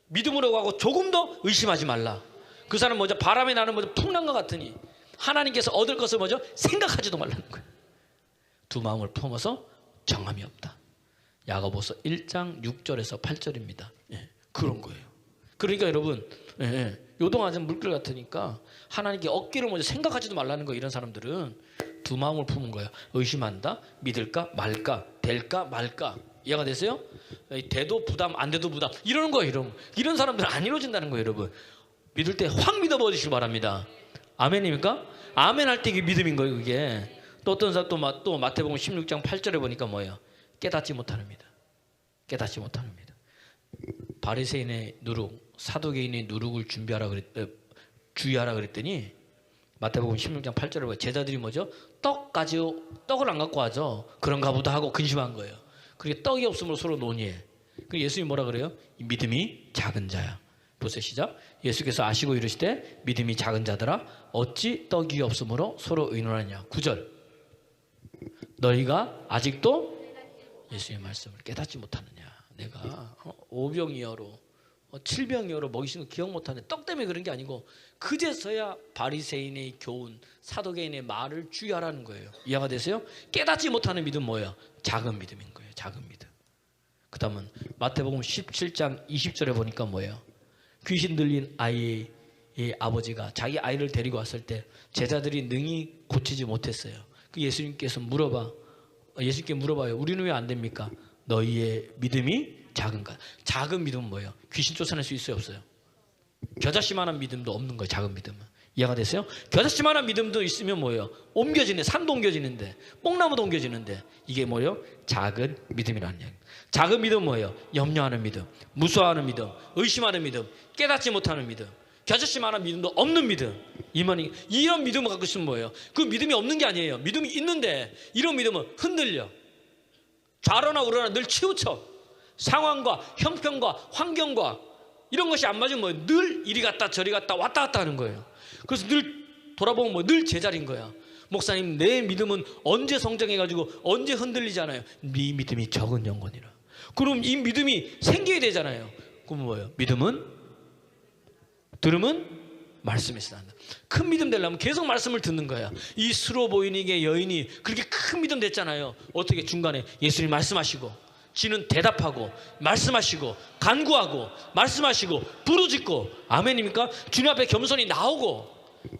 믿음으로 가고 조금 더 의심하지 말라. 그 사람 뭐죠? 바람에 나는 뭐죠? 풍랑과 같으니 하나님께서 얻을 것을 뭐죠? 생각하지도 말라는 거예요. 두 마음을 품어서 정함이 없다. 야고보서 1장 6절에서 8절입니다. 예, 그런 거예요. 그러니까 여러분, 요동하는 물결 같으니까 하나님께 얻기를 먼저 생각하지도 말라는 거. 이런 사람들은 두 마음을 품은 거예요. 의심한다, 믿을까 말까, 될까 말까. 이해가 되세요? 돼도 부담, 안 돼도 부담, 이러는 거예요. 이런 사람들은 안 이루어진다는 거예요. 여러분, 믿을 때 확 믿어버리시기 바랍니다. 아멘입니까? 아멘 할 때 이게 믿음인 거예요. 그게 또 어떤 사람 또 마태복음 16장 8절에 보니까 뭐예요? 깨닫지 못하는 믿음. 깨닫지 못하는 믿음. 바리새인의 누룩, 사두개인의 누룩을 주의하라 그랬더니 마태복음 16장 8절에 보면 제자들이 뭐죠? 떡을 안 갖고 와죠. 그런가 보다 하고 근심한 거예요. 그게 떡이 없으므로 서로 논의해. 그 예수님이 뭐라 그래요? 이 믿음이 작은 자야. 보세요, 시작. 예수께서 아시고 이르시되 믿음이 작은 자들아 어찌 떡이 없으므로 서로 의논하냐. 9절. 너희가 아직도 예수의 말씀을 깨닫지 못하느냐. 내가 5병이어로 7병이어로 먹이신 거 기억 못하는데 떡 때문에 그런 게 아니고 그제서야 바리새인의 교훈, 사두개인의 말을 주의하라는 거예요. 이해가 되세요? 깨닫지 못하는 믿음 뭐예요? 작은 믿음인 거예요. 작은 믿음. 그 다음은 마태복음 17장 20절에 보니까 뭐예요? 귀신 들린 아이의 아버지가 자기 아이를 데리고 왔을 때 제자들이 능히 고치지 못했어요. 그 예수님께 물어봐요. 우리는 왜 안 됩니까? 너희의 믿음이 작은가? 작은 믿음은 뭐예요? 귀신 쫓아낼 수 있어요, 없어요? 겨자씨만한 믿음도 없는 거예요. 작은 믿음은. 이해가 됐어요? 겨자씨만한 믿음도 있으면 뭐예요? 산도 옮겨지는데, 뽕나무도 옮겨지는데, 이게 뭐예요? 작은 믿음이라는 얘기. 작은 믿음은 뭐예요? 염려하는 믿음, 무서워하는 믿음, 의심하는 믿음, 깨닫지 못하는 믿음, 겨자씨만한 믿음도 없는 믿음. 이런 믿음을 갖고 있으면 뭐예요? 그 믿음이 없는 게 아니에요. 믿음이 있는데 이런 믿음은 흔들려. 좌로나 우로나 늘 치우쳐. 상황과 형편과 환경과 이런 것이 안 맞으면 뭐예요? 늘 이리 갔다 저리 갔다 왔다 갔다 하는 거예요. 그래서 늘 돌아보면 뭐 늘 제자리인 거야. 목사님, 내 믿음은 언제 성장해가지고 언제 흔들리잖아요. 네 믿음이 적은 영혼이라. 그럼 이 믿음이 생겨야 되잖아요. 그럼 뭐예요? 믿음은 들으면 말씀에서 난다. 큰 믿음 되려면 계속 말씀을 듣는 거야. 이 수로 보이니게 여인이 그렇게 큰 믿음 됐잖아요. 어떻게 중간에 예수님 말씀하시고 지는 대답하고 말씀하시고 간구하고 말씀하시고 부르짖고 아멘입니까? 주님 앞에 겸손히 나오고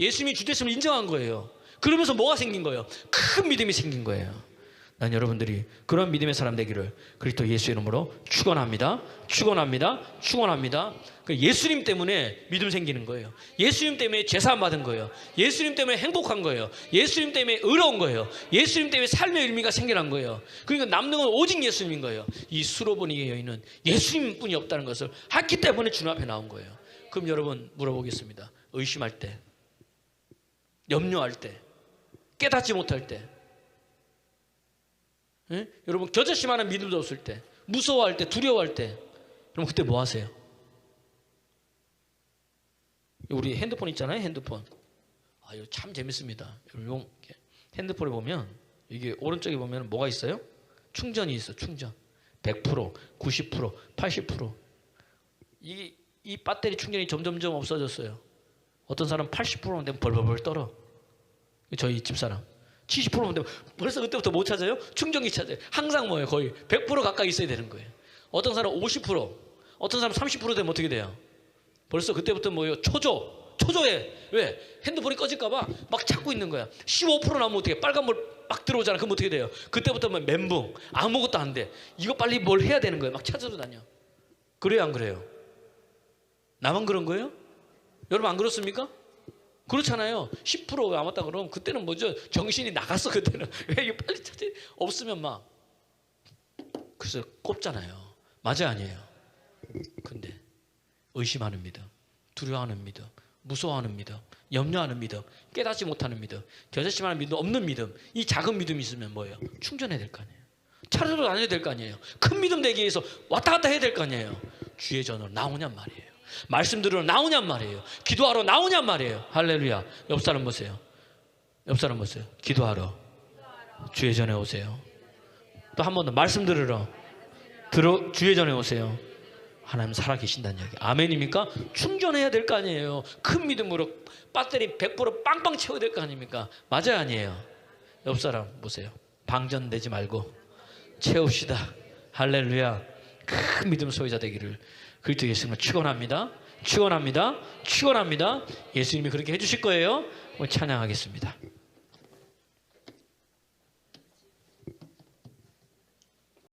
예수님이 주 되심을 인정한 거예요. 그러면서 뭐가 생긴 거예요? 큰 믿음이 생긴 거예요. 난 여러분들이 그런 믿음의 사람 되기를 그리스도 예수의 이름으로 축원합니다. 예수님 때문에 믿음 생기는 거예요. 예수님 때문에 제사함 받은 거예요. 예수님 때문에 행복한 거예요. 예수님 때문에 의로운 거예요. 예수님 때문에 삶의 의미가 생겨난 거예요. 그러니까 남는 건 오직 예수님인 거예요. 이 수로보니게 여인은 예수님뿐이 없다는 것을 했기 때문에 주님 앞에 나온 거예요. 그럼 여러분 물어보겠습니다. 의심할 때, 염려할 때, 깨닫지 못할 때, 여러분 겨자씨만한 믿음도 없을 때, 무서워할 때, 두려워할 때, 여러분 그때 뭐 하세요? 우리 핸드폰 있잖아요. 핸드폰. 이거 참 재밌습니다. 여러분 핸드폰에 보면 이게 오른쪽에 보면 뭐가 있어요? 충전이 있어. 충전 100%, 90%, 80%. 이 배터리 충전이 점점점 없어졌어요. 어떤 사람 80%면 되면 벌벌벌 떨어. 저희 집사람 70%면 되면 벌써 그때부터 못 찾아요? 충전기 찾아요. 항상 뭐예요? 거의 100% 가까이 있어야 되는 거예요. 어떤 사람 50%, 어떤 사람 30% 되면 어떻게 돼요? 벌써 그때부터 뭐예요? 초조해. 왜? 핸드폰이 꺼질까봐 막 찾고 있는 거야. 15% 나오면 어떻게 해? 빨간불 막 들어오잖아. 그럼 어떻게 돼요? 그때부터 뭐 멘붕, 아무것도 안 돼. 이거 빨리 뭘 해야 되는 거예요. 막 찾으러 다녀. 그래요, 안 그래요? 나만 그런 거예요? 여러분 안 그렇습니까? 그렇잖아요. 10% 남았다 그러면 그때는 뭐죠? 정신이 나갔어. 그때는 왜 이거 빨리 찾지? 없으면 막 그래서 꼽잖아요. 맞아 아니에요? 근데 의심하는 믿음, 두려워하는 믿음, 무서워하는 믿음, 염려하는 믿음, 깨닫지 못하는 믿음, 겨자씨만한 믿음, 없는 믿음, 이 작은 믿음이 있으면 뭐예요? 충전해야 될 거 아니에요. 차례로 다녀야 될 거 아니에요. 큰 믿음 되기 위해서 왔다 갔다 해야 될 거 아니에요. 주의 전으로 나오냔 말이에요. 말씀 들으러 나오냔 말이에요. 기도하러 나오냔 말이에요. 할렐루야. 옆 사람 보세요. 기도하러 주의 전에 오세요. 또 한 번 더 말씀 들으러 주의 전에 오세요. 하나님 살아계신다는 이야기. 아멘입니까? 충전해야 될 거 아니에요. 큰 믿음으로 배터리 100% 빵빵 채워야 될 거 아닙니까? 맞아요 아니에요? 옆 사람 보세요. 방전되지 말고 채웁시다. 할렐루야. 큰 믿음 소유자 되기를 그리스도 예수님을 축원합니다. 축원합니다. 축원합니다. 예수님이 그렇게 해주실 거예요. 찬양하겠습니다.